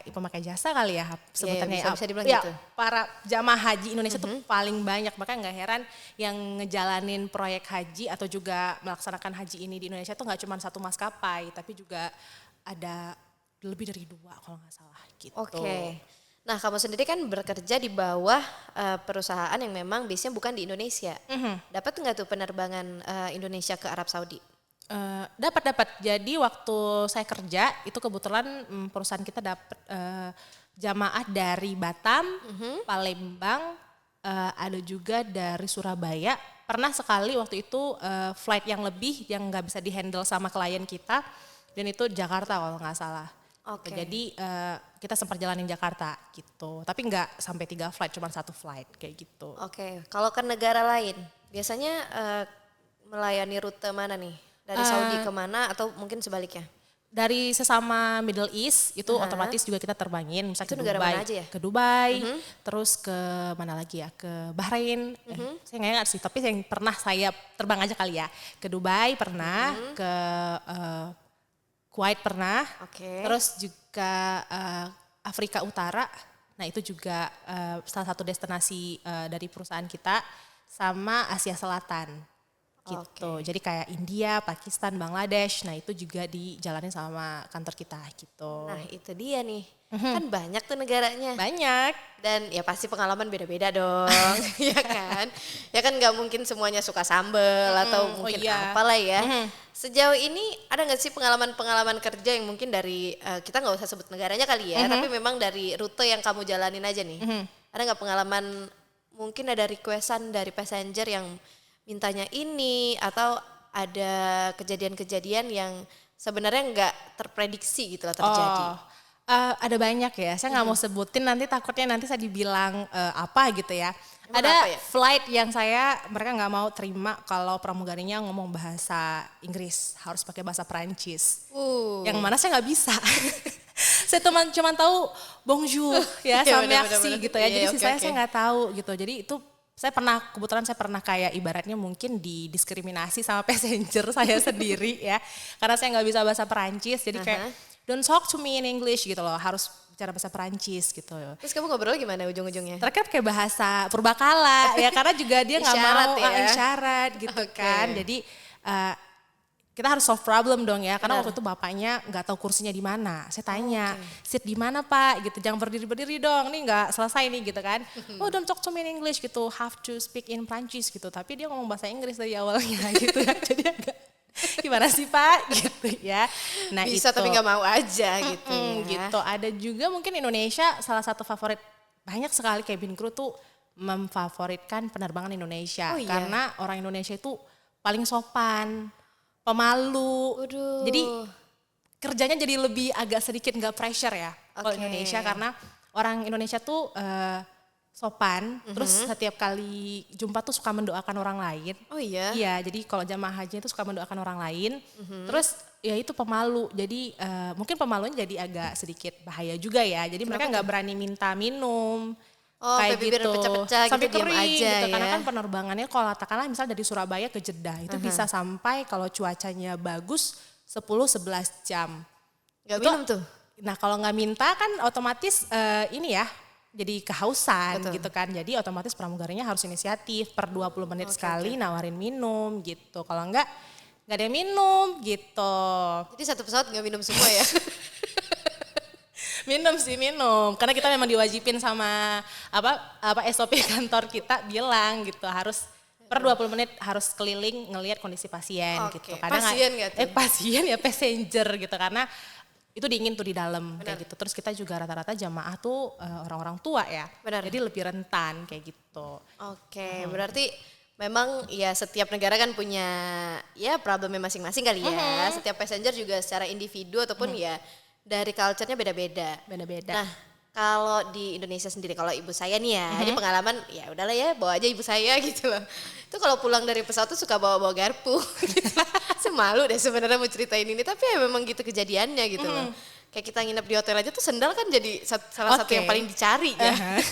pemakai jasa kali ya sebutannya bisa dibilang ya, gitu. para jamaah haji Indonesia tuh paling banyak, makanya nggak heran yang ngejalanin proyek haji atau juga melaksanakan haji ini di Indonesia tuh nggak cuma satu maskapai tapi juga ada lebih dari 2 kalau nggak salah gitu. Oke. Nah kamu sendiri kan bekerja di bawah perusahaan yang memang biasanya bukan di Indonesia. Dapat nggak tuh penerbangan Indonesia ke Arab Saudi? Dapat. Jadi waktu saya kerja itu kebetulan perusahaan kita dapat jamaah dari Batam, Palembang, ada juga dari Surabaya. Pernah sekali waktu itu flight yang lebih yang nggak bisa dihandle sama klien kita dan itu Jakarta kalau nggak salah. Oke. Jadi kita sempat jalanin Jakarta gitu, tapi nggak sampai 3 flight, cuma 1 flight kayak gitu. Oke. Kalau ke negara lain biasanya melayani rute mana nih? Dari Saudi ke mana atau mungkin sebaliknya? Dari sesama Middle East itu otomatis juga kita terbangin, misalnya Itu ke negara Dubai, mana aja ya? ke Dubai, terus ke mana lagi ya, ke Bahrain. Saya nggak ingat sih, tapi yang pernah saya terbang aja kali ya, ke Dubai pernah, ke Kuwait pernah, Oke. terus juga Afrika Utara. Nah itu juga salah satu destinasi dari perusahaan kita, sama Asia Selatan. Gitu. Jadi kayak India, Pakistan, Bangladesh, nah itu juga dijalanin sama kantor kita gitu. Nah itu dia nih, kan banyak tuh negaranya. Banyak. Dan ya pasti pengalaman beda-beda dong, ya kan? Ya kan nggak mungkin semuanya suka sambel atau mungkin iya. apalah ya. Sejauh ini ada nggak sih pengalaman-pengalaman kerja yang mungkin dari, kita nggak usah sebut negaranya kali ya, tapi memang dari rute yang kamu jalanin aja nih. Ada nggak pengalaman mungkin ada requestan dari passenger yang mintanya ini atau ada kejadian-kejadian yang sebenarnya nggak terprediksi gitu lah terjadi? Ada banyak ya, saya nggak mau sebutin nanti takutnya nanti saya dibilang apa gitu ya. Emang Ada apa ya? flight yang mereka nggak mau terima kalau pramugarinya ngomong bahasa Inggris, harus pakai bahasa Perancis. Yang mana saya nggak bisa. Saya cuma tahu bonjour ya Iya, sama merci bener-bener. gitu ya. Iya, Jadi oke, sisanya oke. saya nggak tahu gitu. Jadi itu kebetulan saya pernah kayak ibaratnya mungkin didiskriminasi sama passenger saya sendiri ya. Karena saya nggak bisa bahasa Perancis, jadi kayak don't talk to me in English gitu loh, harus bicara bahasa Perancis gitu. Terus kamu ngobrol gimana ujung-ujungnya? Terakhir kayak bahasa purbakala ya, karena juga dia nggak Isyarat mau ya? isyarat gitu Oke. kan. Jadi kita harus solve problem dong ya, karena Benar. waktu itu bapaknya nggak tahu kursinya di mana. Saya tanya, seat di mana Pak? Gitu, jangan berdiri dong, nih nggak selesai nih gitu kan. Oh don't talk to me in English gitu, have to speak in Prancis gitu. Tapi dia ngomong bahasa Inggris dari awalnya gitu kan. Jadi agak gimana sih Pak gitu ya. Nah Bisa itu. tapi nggak mau aja gitu ya. Gitu. Ada juga mungkin Indonesia salah satu favorit, banyak sekali cabin crew tuh memfavoritkan penerbangan Indonesia. Oh iya? Karena orang Indonesia itu paling sopan, pemalu. Waduh. Jadi kerjanya jadi lebih agak sedikit nggak pressure ya kalau Oke. Indonesia, karena orang Indonesia tuh sopan, terus setiap kali jumpa tuh suka mendoakan orang lain. Oh iya? Iya, jadi kalau jamaah haji itu suka mendoakan orang lain. Terus ya itu pemalu, jadi mungkin pemalunya jadi agak sedikit bahaya juga ya. Jadi mereka nggak berani minta minum. Oh, Kayak sampai bibir gitu, pecah-pecah gitu, sampai diam kering aja gitu. Karena ya. kan penerbangannya kalau katakanlah misal dari Surabaya ke Jeddah itu bisa sampai kalau cuacanya bagus 10-11 jam. Gak Itu- minum tuh? Nah kalau nggak minta kan otomatis ini ya jadi kehausan Betul. gitu kan. Jadi otomatis pramugarinya harus inisiatif per 20 menit sekali nawarin minum gitu. Kalau nggak ada yang minum gitu. Jadi satu pesawat nggak minum semua ya? Minum sih minum. Karena kita memang diwajibin sama apa SOP kantor kita bilang gitu, harus per 20 menit harus keliling ngelihat kondisi pasien Oke, gitu. pasien nggak tuh? Pasien ya passenger gitu, karena itu dingin tuh di dalam kayak gitu. Terus kita juga rata-rata jamaah tuh orang-orang tua ya. Benar. Jadi lebih rentan kayak gitu. Oke, berarti memang ya setiap negara kan punya ya problemnya masing-masing kali ya. Setiap passenger juga secara individu ataupun ya dari culture-nya beda-beda. Beda-beda. Nah, kalau di Indonesia sendiri, kalau ibu saya nih ya, ini pengalaman ya udahlah ya, bawa aja ibu saya gitu loh. Itu kalau pulang dari pesawat tuh suka bawa-bawa garpu. Gitu. Semalu deh sebenarnya mau ceritain ini, tapi ya memang gitu kejadiannya gitu loh. Kayak kita nginep di hotel aja tuh sendal kan jadi salah satu Oke. yang paling dicari ya.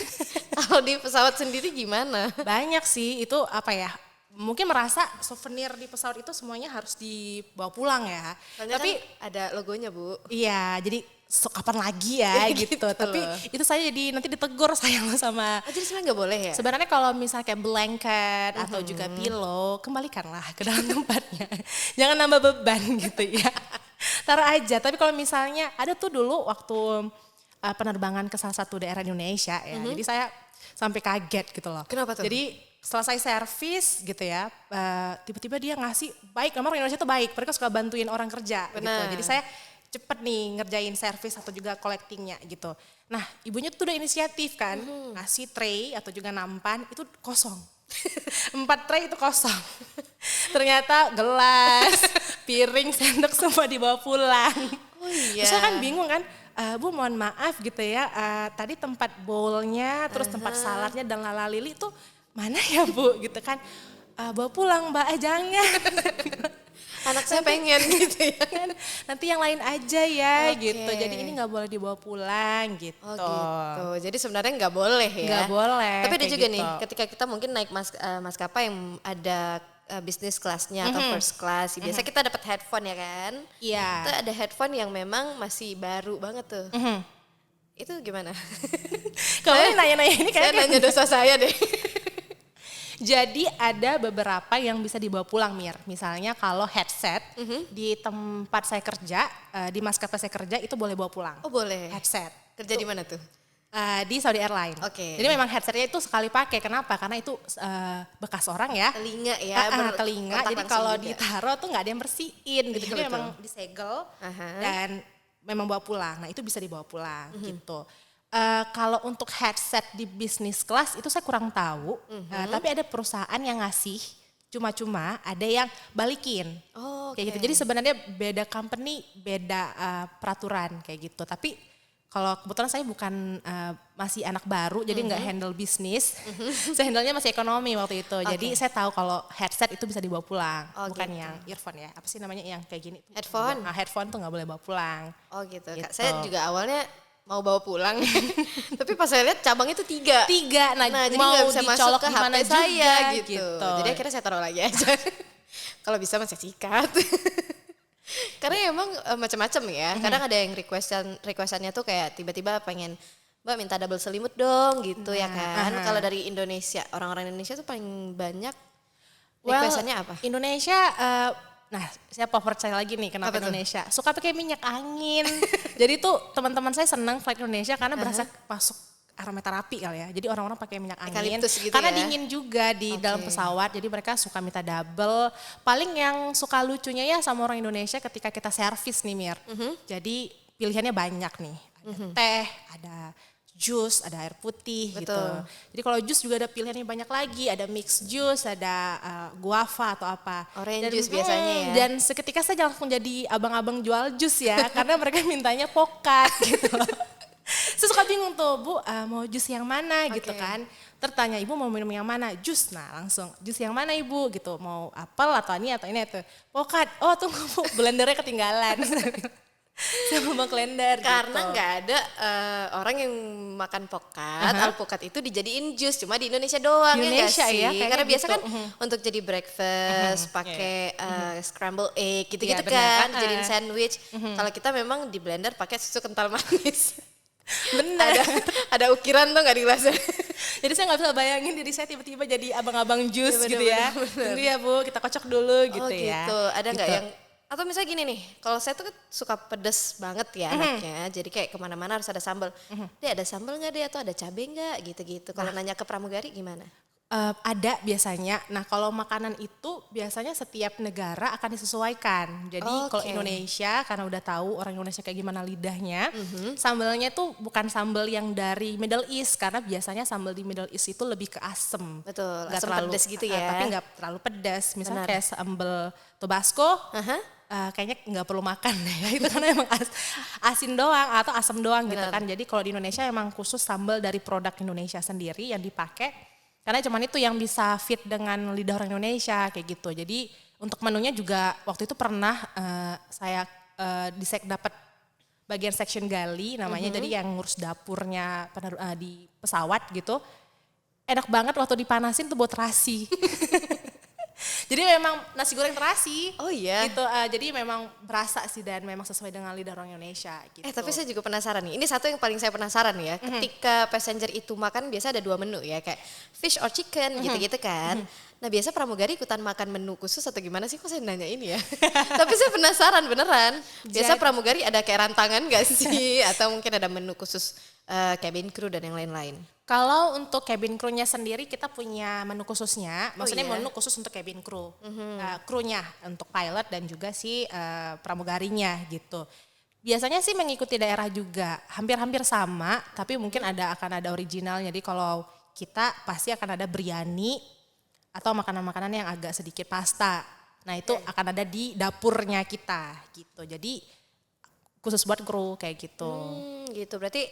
Kalau di pesawat sendiri gimana? Banyak sih itu apa ya, mungkin merasa souvenir di pesawat itu semuanya harus dibawa pulang ya. Soalnya Tapi kan ada logonya Bu. iya, jadi kapan lagi ya gitu. Tapi loh. itu saya jadi nanti ditegur saya sama. Oh, jadi sebenarnya nggak boleh ya? Sebenarnya kalau misalnya kayak blanket atau juga pillow, kembalikanlah ke dalam tempatnya. Jangan nambah beban gitu ya. Taruh aja. Tapi kalau misalnya ada tuh dulu waktu penerbangan ke salah satu daerah di Indonesia ya. Jadi saya sampai kaget gitu loh. Kenapa tuh? Jadi selesai servis gitu ya, tiba-tiba dia ngasih baik, memang orang Indonesia tuh baik, mereka suka bantuin orang kerja gitu. Benar. Jadi saya cepet nih ngerjain servis atau juga collectingnya gitu. Nah ibunya tuh udah inisiatif kan, ngasih tray atau juga nampan itu kosong. 4 tray itu kosong. Ternyata gelas, piring, sendok semua dibawa pulang. Oh iya. Terus saya kan bingung kan, Bu mohon maaf gitu ya, tadi tempat bowlnya, terus tempat saladnya dan lalalili itu mana ya Bu gitu kan. Bawa pulang Mbak, jangan. Anak saya pengen gitu ya. Kan, nanti yang lain aja ya Oke. gitu. Jadi ini nggak boleh dibawa pulang gitu. Oh gitu. Jadi sebenarnya nggak boleh ya. Nggak boleh, Tapi ada kayak juga gitu. nih, ketika kita mungkin naik maskapai yang ada bisnis kelasnya atau first class, biasa kita dapat headphone ya kan. Iya. Itu ada headphone yang memang masih baru banget tuh. Itu gimana? Kamu ini nanya-nanya ini Saya kayak nanya dosa saya deh. jadi ada beberapa yang bisa dibawa pulang Mir. Misalnya kalau headset di tempat saya kerja, di maskapai saya kerja itu boleh bawa pulang. Oh boleh. Headset. Kerja di mana tuh? Di Saudi Airlines. Oke. Jadi memang headsetnya itu sekali pakai. Kenapa? Karena itu bekas orang ya. Telinga ya. Telinga. berkontak Jadi langsung kalau juga. ditaruh tuh nggak ada yang bersihin gitu. Iya, Jadi betul. memang disegel Aha. dan memang bawa pulang. Nah itu bisa dibawa pulang gitu. Kalau untuk headset di bisnis kelas itu saya kurang tahu. Tapi ada perusahaan yang ngasih cuma-cuma, ada yang balikin. Oh, Kayak gitu. oke. Jadi sebenarnya beda company, beda peraturan kayak gitu. Tapi Kalau kebetulan saya bukan masih anak baru, jadi nggak handle bisnis. Saya handle-nya masih ekonomi waktu itu. Jadi saya tahu kalau headset itu bisa dibawa pulang, bukan gitu. yang earphone ya. Apa sih namanya yang kayak gini? Headphone? Nah, headphone tuh nggak boleh bawa pulang. Oh gitu. Kak, Gitu. saya juga awalnya mau bawa pulang. Tapi pas saya lihat cabangnya tuh 3. Nah Jadi mau nggak bisa masuk dicolok ke gimana HP juga saya gitu. gitu. Jadi akhirnya saya taruh lagi aja. Kalau bisa masih sikat. Karena emang macam-macam ya. Kadang ada yang requestannya tuh kayak tiba-tiba pengen Mbak minta double selimut dong gitu ya kan. Kalau dari Indonesia, orang-orang Indonesia tuh paling banyak requestannya apa? Indonesia, nah saya percaya lagi nih kenapa Apa tuh? Indonesia. Suka pakai minyak angin. Jadi tuh teman-teman saya senang flight Indonesia karena berasa masuk aromaterapi kali ya. Jadi orang-orang pakai minyak angin. Eukaliptus gitu Karena ya? dingin juga di dalam pesawat. Jadi mereka suka minta double. Paling yang suka lucunya ya sama orang Indonesia ketika kita servis nih Mir. Jadi pilihannya banyak nih. Ada teh, ada jus, ada air putih gitu. Jadi kalau jus juga ada pilihannya banyak lagi, ada mix jus, ada guava atau apa. Orange juice biasanya ya. Dan seketika saya langsung jadi abang-abang jual jus ya, karena mereka mintanya pokat gitu. Saya suka bingung tuh, Bu mau jus yang mana gitu kan. Tertanya, Ibu mau minum yang mana? Jus, nah langsung jus yang mana Ibu gitu. Mau apel atau ini itu. Pokat, oh tunggu Bu, blendernya ketinggalan. Saya mau blender Karena gitu. nggak ada orang yang makan pokat, alpukat itu dijadiin jus, cuma di Indonesia doang Di ya nggak Indonesia sih? ya, kayaknya Karena biasa gitu. kan untuk jadi breakfast pakai scramble egg gitu-gitu Iya, benar. kan, jadiin sandwich. Kalau kita memang di blender pakai susu kental manis. Bener. ada ukiran tuh nggak di gelasnya? Jadi saya nggak bisa bayangin diri saya tiba-tiba jadi abang-abang jus Iya, gitu bener, ya. bener. Tunggu ya Bu, kita kocok dulu gitu Oh ya. gitu, ada nggak Gitu. yang atau misalnya gini nih, kalau saya tuh kan suka pedes banget ya anaknya, jadi kayak kemana-mana harus ada sambal. Deh ada sambal nggak deh atau ada cabai nggak gitu-gitu. Kalau nanya ke pramugari gimana? Ada biasanya. Nah kalau makanan itu biasanya setiap negara akan disesuaikan. Jadi kalau Oke. Indonesia karena udah tahu orang Indonesia kayak gimana lidahnya, sambalnya tuh bukan sambal yang dari Middle East karena biasanya sambal di Middle East itu lebih ke asem. Betul, Nggak asam terlalu pedes gitu ya. Tapi nggak terlalu pedas. Misalnya Benar. kayak sambal Tabasco. Kayaknya nggak perlu makan ya itu karena emang asin doang atau asam doang gitu kan. Jadi kalau di Indonesia emang khusus sambal dari produk Indonesia sendiri yang dipakai karena cuman itu yang bisa fit dengan lidah orang Indonesia kayak gitu. Jadi untuk menunya juga waktu itu pernah saya dapat bagian section gali namanya, jadi yang ngurus dapurnya di pesawat gitu. Enak banget waktu dipanasin tuh buat terasi. Jadi memang nasi goreng terasi. Oh iya? Gitu, jadi memang berasa sih dan memang sesuai dengan lidah orang Indonesia gitu. Tapi saya juga penasaran nih. Ini satu yang paling saya penasaran ya. Ketika passenger itu makan biasa ada 2 menu ya, kayak fish or chicken gitu-gitu kan. Nah biasa pramugari ikutan makan menu khusus atau gimana sih? Kok saya nanya ini ya? Tapi saya penasaran beneran. Biasa pramugari ada kayak rantangan gak sih? Atau mungkin ada menu khusus cabin crew dan yang lain-lain? Kalau untuk cabin crew-nya sendiri kita punya menu khususnya, maksudnya iya? menu khusus untuk cabin crew, krunya untuk pilot dan juga si pramugarinya gitu. Biasanya sih mengikuti daerah juga, hampir-hampir sama, tapi mungkin akan ada original. Jadi kalau kita pasti akan ada biryani atau makanan-makanan yang agak sedikit pasta. Nah itu akan ada di dapurnya kita gitu. Jadi khusus buat kru kayak gitu. Gitu berarti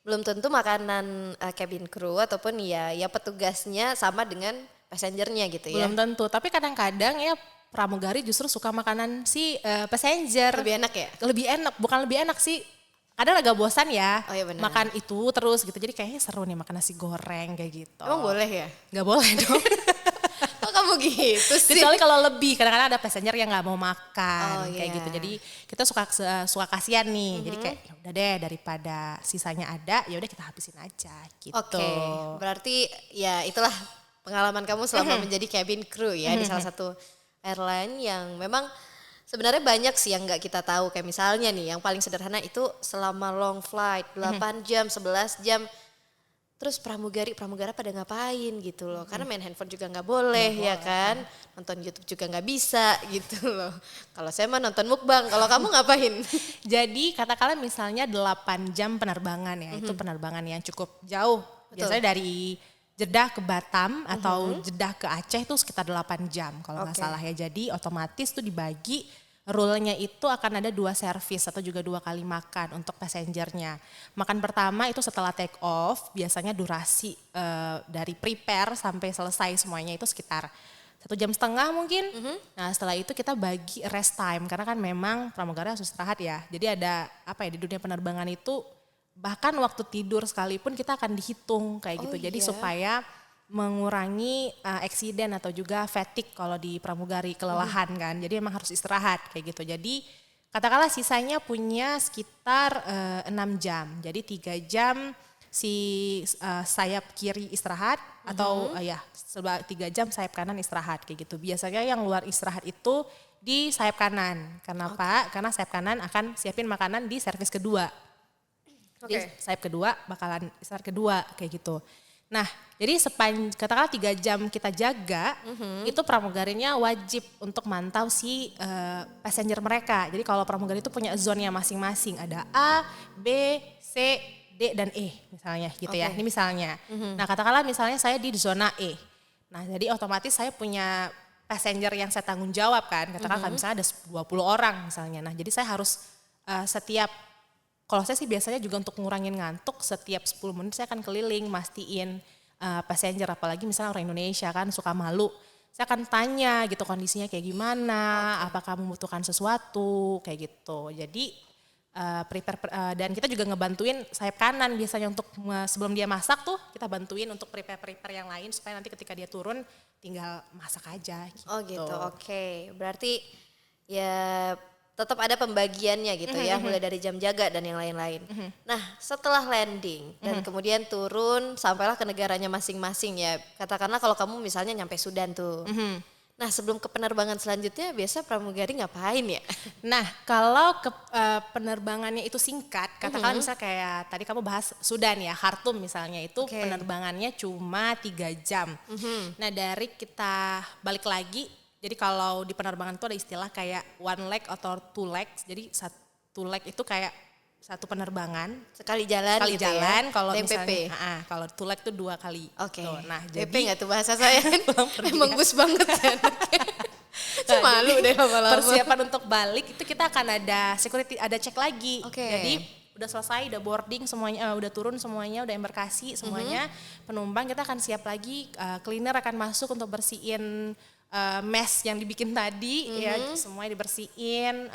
belum tentu makanan cabin crew ataupun ya petugasnya sama dengan passengernya gitu ya. Belum tentu, tapi kadang-kadang ya pramugari justru suka makanan si passenger. Lebih enak ya? Lebih enak, bukan lebih enak sih. Kadang agak bosan ya, Oh iya benar. makan itu terus gitu. Jadi kayaknya seru nih makan nasi goreng kayak gitu. Emang boleh ya? Gak boleh dong. Kok kamu gitu sih? Kecuali kalau lebih, kadang-kadang ada passenger yang nggak mau makan Oh, kayak iya. gitu. Jadi kita suka kasihan nih. Jadi kayak ya udah deh daripada sisanya ada, ya udah kita habisin aja gitu. Oke, berarti ya itulah pengalaman kamu selama menjadi cabin crew ya di salah satu airline yang memang sebenarnya banyak sih yang nggak kita tahu. Kayak misalnya nih yang paling sederhana itu selama long flight 8 jam, 11 jam. Terus pramugara pada ngapain gitu loh. Karena main handphone juga nggak boleh ya kan. Nonton YouTube juga nggak bisa gitu loh. Kalau saya mah nonton mukbang, kalau kamu ngapain? Jadi katakanlah misalnya 8 jam penerbangan ya, itu penerbangan yang cukup jauh. Biasanya dari Jeddah ke Batam atau Jeddah ke Aceh itu sekitar 8 jam kalau nggak salah ya. Jadi otomatis tuh dibagi rule-nya itu akan ada 2 servis atau juga 2 kali makan untuk passengernya. Makan pertama itu setelah take off, biasanya durasi dari prepare sampai selesai semuanya itu sekitar 1,5 jam mungkin. Nah setelah itu kita bagi rest time karena kan memang pramugari harus istirahat ya. Jadi ada apa ya, di dunia penerbangan itu bahkan waktu tidur sekalipun kita akan dihitung kayak gitu. Jadi supaya mengurangi eksiden atau juga fatigue kalau di pramugari, kelelahan kan. Jadi emang harus istirahat kayak gitu. Jadi katakanlah sisanya punya sekitar 6 jam. Jadi 3 jam si sayap kiri istirahat atau 3 jam sayap kanan istirahat kayak gitu. Biasanya yang luar istirahat itu di sayap kanan. Kenapa? Karena sayap kanan akan siapin makanan di servis kedua. Di sayap kedua bakalan istirahat kedua kayak gitu. Nah, jadi katakanlah 3 jam kita jaga, itu pramugarinya wajib untuk mantau si passenger mereka. Jadi kalau pramugari itu punya zone-nya masing-masing, ada A, B, C, D, dan E misalnya gitu ya. Ini misalnya. Nah, katakanlah misalnya saya di zona E. Nah, jadi otomatis saya punya passenger yang saya tanggung jawab kan. Katakanlah misalnya ada 20 orang misalnya. Nah, jadi saya harus kalau saya sih biasanya juga untuk ngurangin ngantuk, setiap 10 menit saya akan keliling mastiin passenger, apalagi misalnya orang Indonesia kan suka malu. Saya akan tanya gitu kondisinya kayak gimana, apakah membutuhkan sesuatu kayak gitu. Jadi dan kita juga ngebantuin sayap kanan biasanya untuk sebelum dia masak tuh kita bantuin untuk prepare yang lain supaya nanti ketika dia turun tinggal masak aja gitu. Oh gitu, oke. Berarti ya tetap ada pembagiannya gitu ya, mulai dari jam jaga dan yang lain-lain. Nah setelah landing dan kemudian turun sampailah ke negaranya masing-masing ya. Katakanlah kalau kamu misalnya nyampe Sudan tuh. Nah sebelum ke penerbangan selanjutnya biasa pramugari ngapain ya? Nah kalau penerbangannya itu singkat, katakanlah misalnya kayak tadi kamu bahas Sudan ya, Khartoum misalnya itu penerbangannya cuma 3 jam. Nah dari kita balik lagi, jadi kalau di penerbangan itu ada istilah kayak 1 leg atau 2 legs. Jadi 1 leg itu kayak 1 penerbangan. Sekali jalan sekali gitu jalan, ya? kalau DMPP. misalnya, kalau 2 leg itu 2 kali. Oke. Nah DP jadi nggak tuh bahasa saya? Emang gus banget kan. Malu deh lama-lama. Persiapan untuk balik itu kita akan ada security, ada cek lagi. Oke. Jadi udah selesai, udah boarding semuanya, udah turun semuanya, udah embarkasi semuanya. Penumpang kita akan siap lagi, cleaner akan masuk untuk bersihin mess yang dibikin tadi ya, semuanya dibersihin,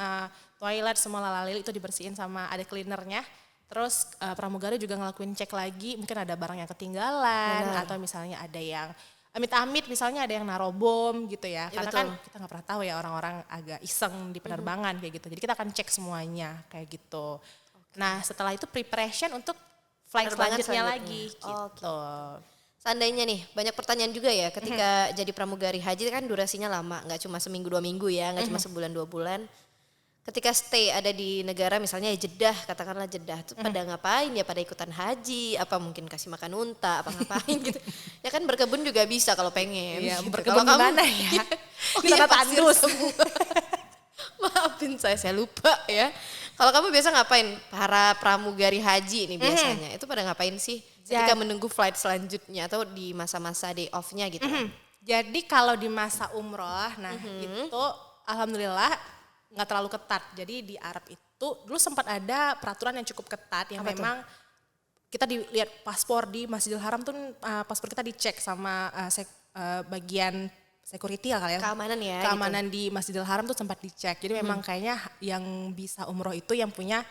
toilet semua lalali itu dibersihin sama ada cleanernya. Terus pramugari juga ngelakuin cek lagi, mungkin ada barang yang ketinggalan atau misalnya ada yang amit-amit misalnya ada yang naruh bom gitu ya. Karena kan kita nggak pernah tahu ya, orang-orang agak iseng di penerbangan kayak gitu. Jadi kita akan cek semuanya kayak gitu. Nah setelah itu preparation untuk flight selanjutnya lagi gitu. Seandainya nih banyak pertanyaan juga ya ketika jadi pramugari haji kan durasinya lama, nggak cuma seminggu 2 minggu ya, nggak cuma sebulan 2 bulan. Ketika stay ada di negara misalnya Jeddah, katakanlah Jeddah, tuh pada ngapain ya, pada ikutan haji, apa mungkin kasih makan unta, apa ngapain gitu. Ya kan berkebun juga bisa kalau pengen. Iya, gitu. berkebun di mana ya? Oh Di iya, tanah pasir tandus. semua. Maafin saya lupa ya. Kalau kamu biasa ngapain? Para pramugari haji nih biasanya, itu pada ngapain sih ketika menunggu flight selanjutnya atau di masa-masa day off-nya gitu? Jadi kalau di masa umroh, nah itu alhamdulillah nggak terlalu ketat. Jadi di Arab itu dulu sempat ada peraturan yang cukup ketat yang memang kita dilihat paspor di Masjidil Haram tuh, paspor kita dicek sama bagian security lah kali ya. Keamanan ya. Keamanan di Masjidil Haram tuh sempat dicek. Jadi memang kayaknya yang bisa umroh itu yang punya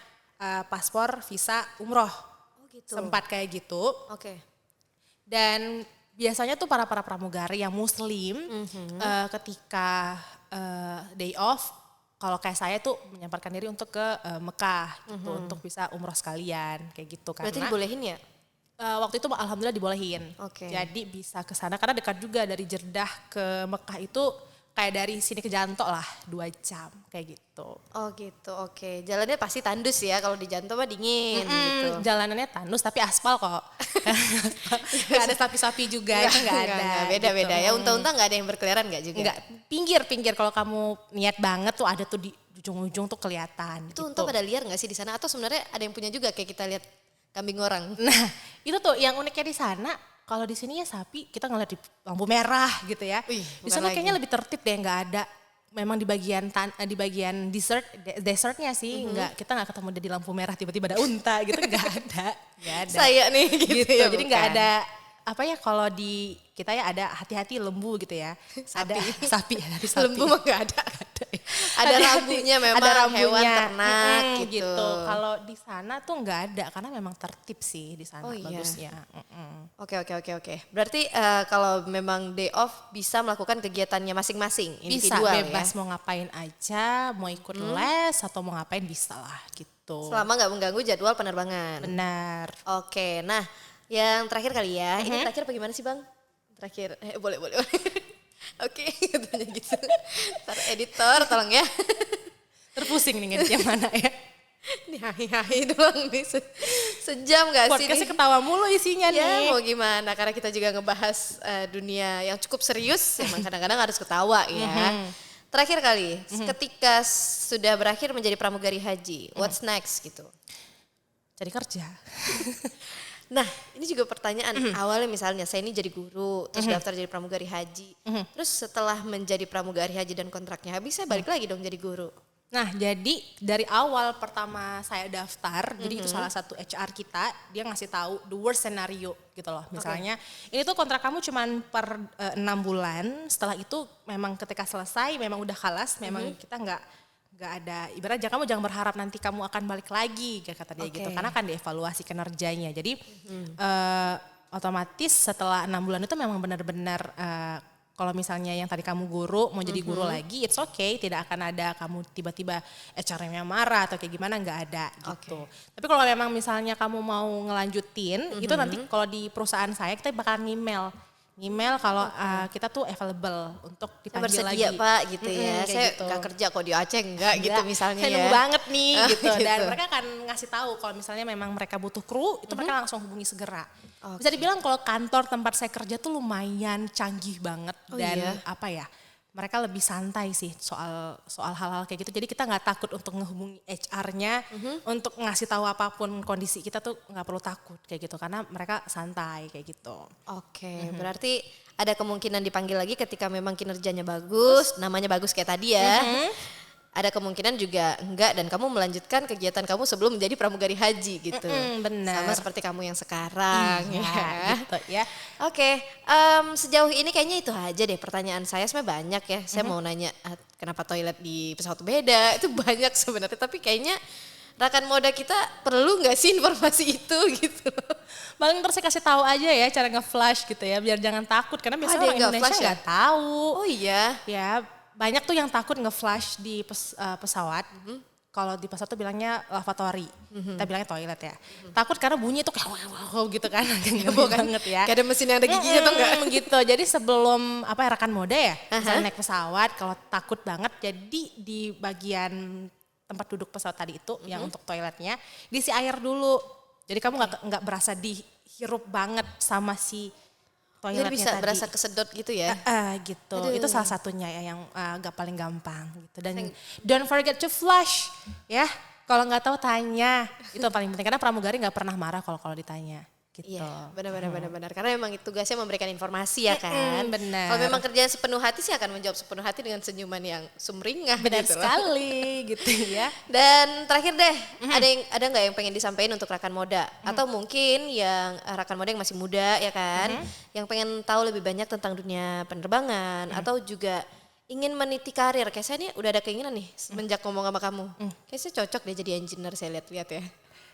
paspor visa umroh. Oh gitu. Sempat kayak gitu. Oke. Dan biasanya tuh para pramugari yang muslim ketika day off, kalau kayak saya tuh menyemparkan diri untuk ke Mekah gitu, untuk bisa umroh sekalian kayak gitu. Berarti karena dibolehin ya? waktu itu alhamdulillah dibolehin. Jadi bisa ke sana karena dekat juga dari Jeddah ke Mekah itu kayak dari sini ke Janto lah 2 jam kayak gitu. Oh gitu, oke. Jalannya pasti tandus ya, kalau di Janto mah dingin gitu. Jalanannya tandus tapi aspal kok. Gak ada sapi-sapi juga, itu gak ada. Beda-beda gitu. ya, unta-unta gak ada yang berkeliaran gak juga? Enggak, pinggir-pinggir kalau kamu niat banget tuh ada tuh di ujung-ujung tuh kelihatan. Itu gitu. unta pada liar gak sih di sana? Atau sebenarnya ada yang punya juga kayak kita lihat kambing orang? Nah itu tuh yang uniknya di sana. Kalau di sini ya sapi kita ngeliat di lampu merah gitu ya. Di sana kayaknya lebih tertib deh, nggak ada memang di bagian dessertnya sih kita nggak ketemu dia di lampu merah tiba-tiba ada unta gitu, nggak ada. Saya nih gitu, ya, Jadi nggak bukan. ada apa ya, kalau di kita ya ada hati-hati lembu gitu ya. Sapi. Ada sapi, dari sapi. Lembu mah nggak ada. Ada Hati-hati. rambunya memang, ada rambunya. hewan ternak gitu. Kalau di sana tuh nggak ada karena memang tertib sih di sana Oh iya. bagusnya. Oke. Berarti kalau memang day off bisa melakukan kegiatannya masing-masing, Bisa individual bebas ya. mau ngapain aja, mau ikut les atau mau ngapain bisa lah gitu. Selama nggak mengganggu jadwal penerbangan. Benar. Oke, nah yang terakhir kali ya, ini terakhir apa gimana sih Bang? Terakhir, boleh. Oke, katanya gitu. Ntar editor tolong ya. Terpusing nih ngedit yang mana ya. Ini hai doang nih, sejam gak sih Podcastnya nih? ketawa mulu isinya Ya nih. mau gimana, karena kita juga ngebahas dunia yang cukup serius, emang kadang-kadang harus ketawa ya. Terakhir kali, ketika sudah berakhir menjadi pramugari haji, what's next gitu? Cari kerja. Nah ini juga pertanyaan, awalnya misalnya saya ini jadi guru, terus daftar jadi pramugari haji. Terus setelah menjadi pramugari haji dan kontraknya habis, saya balik lagi dong jadi guru. Nah, jadi dari awal pertama saya daftar, jadi itu salah satu HR kita, dia ngasih tahu the worst scenario gitu loh. Misalnya, ini tuh kontrak kamu cuman per 6 bulan, setelah itu memang ketika selesai memang udah kalas, memang kita nggak ada, ibaratnya kamu jangan berharap nanti kamu akan balik lagi, kayak kata dia gitu, karena akan dievaluasi kinerjanya. Jadi otomatis setelah 6 bulan itu memang benar-benar kalau misalnya yang tadi kamu guru mau jadi guru lagi, it's okay, tidak akan ada kamu tiba-tiba HR-nya marah atau kayak gimana, nggak ada gitu. Tapi kalau memang misalnya kamu mau ngelanjutin, itu nanti kalau di perusahaan saya kita bakal email kalau kita tuh available untuk dipanggil Bersedia lagi. Pak gitu ya, Kayak saya gitu. nggak kerja kok di Aceh enggak gitu Enggak, misalnya saya ya. nunggu banget nih gitu. Dan Gitu. mereka akan ngasih tahu kalau misalnya memang mereka butuh kru, itu mereka langsung hubungi segera. Bisa dibilang kalau kantor tempat saya kerja tuh lumayan canggih banget dan iya? apa ya, mereka lebih santai sih soal hal-hal kayak gitu. Jadi kita nggak takut untuk ngehubungi HR-nya untuk ngasih tahu apapun kondisi kita tuh nggak perlu takut kayak gitu karena mereka santai kayak gitu. Oke, berarti ada kemungkinan dipanggil lagi ketika memang kinerjanya bagus, namanya bagus kayak tadi ya. Ada kemungkinan juga enggak dan kamu melanjutkan kegiatan kamu sebelum menjadi pramugari haji gitu. Benar. Sama seperti kamu yang sekarang ya. Gitu ya. Oke, sejauh ini kayaknya itu aja deh pertanyaan saya. Sebenarnya banyak ya. Saya mau nanya kenapa toilet di pesawat beda, itu banyak sebenarnya. Tapi kayaknya rekan moda kita perlu nggak sih informasi itu gitu. Paling terus saya kasih tahu aja ya cara nge-flash gitu ya biar jangan takut karena biasanya ada orang yang nggak Indonesia flash ya? nggak tahu. Oh iya. Ya banyak tuh yang takut nge-flash di pesawat. Kalau di pesawat tuh bilangnya lavatory, kita bilangnya toilet ya. Takut karena bunyi tuh kayak wow gitu kan, heboh banget ya. Kayak ada mesin yang ada giginya tuh enggak? Gitu. Jadi sebelum rekan moda ya, misalnya naik pesawat, kalau takut banget, jadi di bagian tempat duduk pesawat tadi itu yang untuk toiletnya diisi air dulu. Jadi kamu nggak berasa dihirup banget sama si toiletnya Jadi bisa tadi. berasa kesedot gitu ya? Gitu. Itu salah satunya ya yang gak paling gampang gitu. Dan don't forget to flush ya. Kalau nggak tahu tanya. Itu paling penting karena pramugari nggak pernah marah kalau ditanya. Gitu. Iya, benar. Karena memang tugasnya memberikan informasi ya kan. Benar. Kalau memang kerjanya sepenuh hati sih akan menjawab sepenuh hati dengan senyuman yang sumringah. Benar gitu loh. sekali gitu ya. Dan terakhir deh, ada nggak yang pengen disampaikan untuk rekan moda atau mungkin yang rekan moda yang masih muda ya kan, yang pengen tahu lebih banyak tentang dunia penerbangan atau juga ingin meniti karir. Kayak saya nih udah ada keinginan nih semenjak ngomong sama kamu. Kayak saya cocok deh jadi engineer, saya lihat-lihat ya.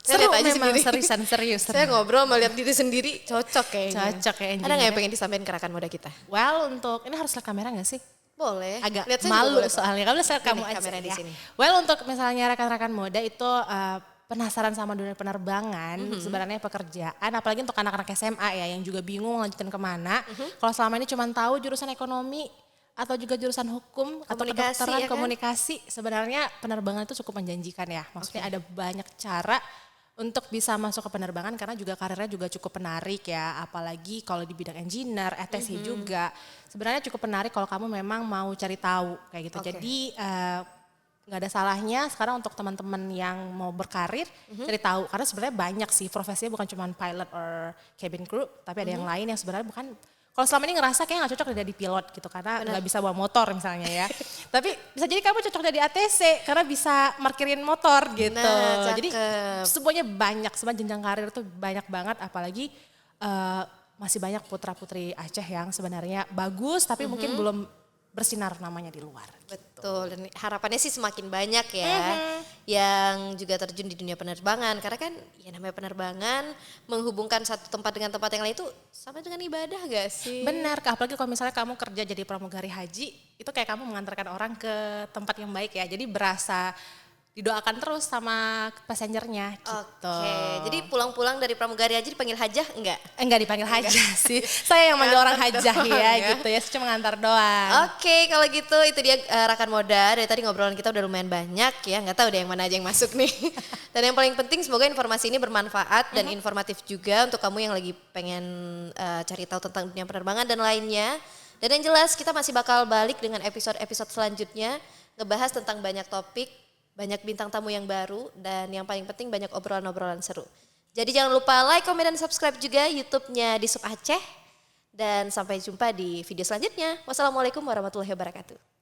Saya Seru lihat aja memang sendiri. serius. Saya ngobrol melihat diri sendiri cocok kayaknya. Cocok ya Ada engineer. nggak yang pengen disampaikan ke rekan muda kita? Well untuk ini harus lihat kamera nggak sih? Boleh. Agak Lihat saya juga malu boleh kok. soalnya. Kamu lihat kamu Nih, aja kamera di ya. sini. Well untuk misalnya rekan-rekan moda itu penasaran sama dunia penerbangan, sebenarnya pekerjaan, apalagi untuk anak-anak SMA ya yang juga bingung lanjutin kemana. Kalau selama ini cuma tahu jurusan ekonomi atau juga jurusan hukum atau Komunikasi, kedokteran, ya kan? komunikasi, sebenarnya penerbangan itu cukup menjanjikan ya. Maksudnya ada banyak cara untuk bisa masuk ke penerbangan karena juga karirnya juga cukup menarik ya, apalagi kalau di bidang engineer, ETSI juga sebenarnya cukup menarik kalau kamu memang mau cari tahu kayak gitu. Jadi nggak ada salahnya sekarang untuk teman-teman yang mau berkarir cari tahu karena sebenarnya banyak sih profesinya, bukan cuma pilot or cabin crew, tapi ada yang lain yang sebenarnya bukan kalau selama ini ngerasa kayak gak cocok jadi pilot gitu karena nggak bisa bawa motor misalnya ya. Tapi bisa jadi kamu cocok jadi ATC karena bisa parkirin motor gitu. Nah, Jadi cakep. semuanya banyak, semua jenjang karir tuh banyak banget apalagi masih banyak putra-putri Aceh yang sebenarnya bagus tapi mungkin belum bersinar namanya di luar. Betul, dan harapannya sih semakin banyak ya yang juga terjun di dunia penerbangan. Karena kan ya namanya penerbangan menghubungkan satu tempat dengan tempat yang lain itu sama dengan ibadah gak sih? Benar, apalagi kalau misalnya kamu kerja jadi pramugari haji, itu kayak kamu mengantarkan orang ke tempat yang baik ya. Jadi berasa didoakan terus sama passengernya gitu. Oke, jadi pulang-pulang dari pramugari haji dipanggil hajah enggak? Enggak dipanggil hajah sih, saya yang manggil orang Ngantar hajah doang ya ya. gitu ya, cuma ngantar doang. Oke, kalau gitu itu dia Rakan Moda. Dari tadi ngobrolan kita udah lumayan banyak ya, nggak tahu deh yang mana aja yang masuk nih. Dan yang paling penting semoga informasi ini bermanfaat dan informatif juga untuk kamu yang lagi pengen cari tahu tentang dunia penerbangan dan lainnya. Dan yang jelas kita masih bakal balik dengan episode-episode selanjutnya ngebahas tentang banyak topik, banyak bintang tamu yang baru dan yang paling penting banyak obrolan-obrolan seru. Jadi jangan lupa like, komen, dan subscribe juga YouTube-nya di Sub Aceh. Dan sampai jumpa di video selanjutnya. Wassalamualaikum warahmatullahi wabarakatuh.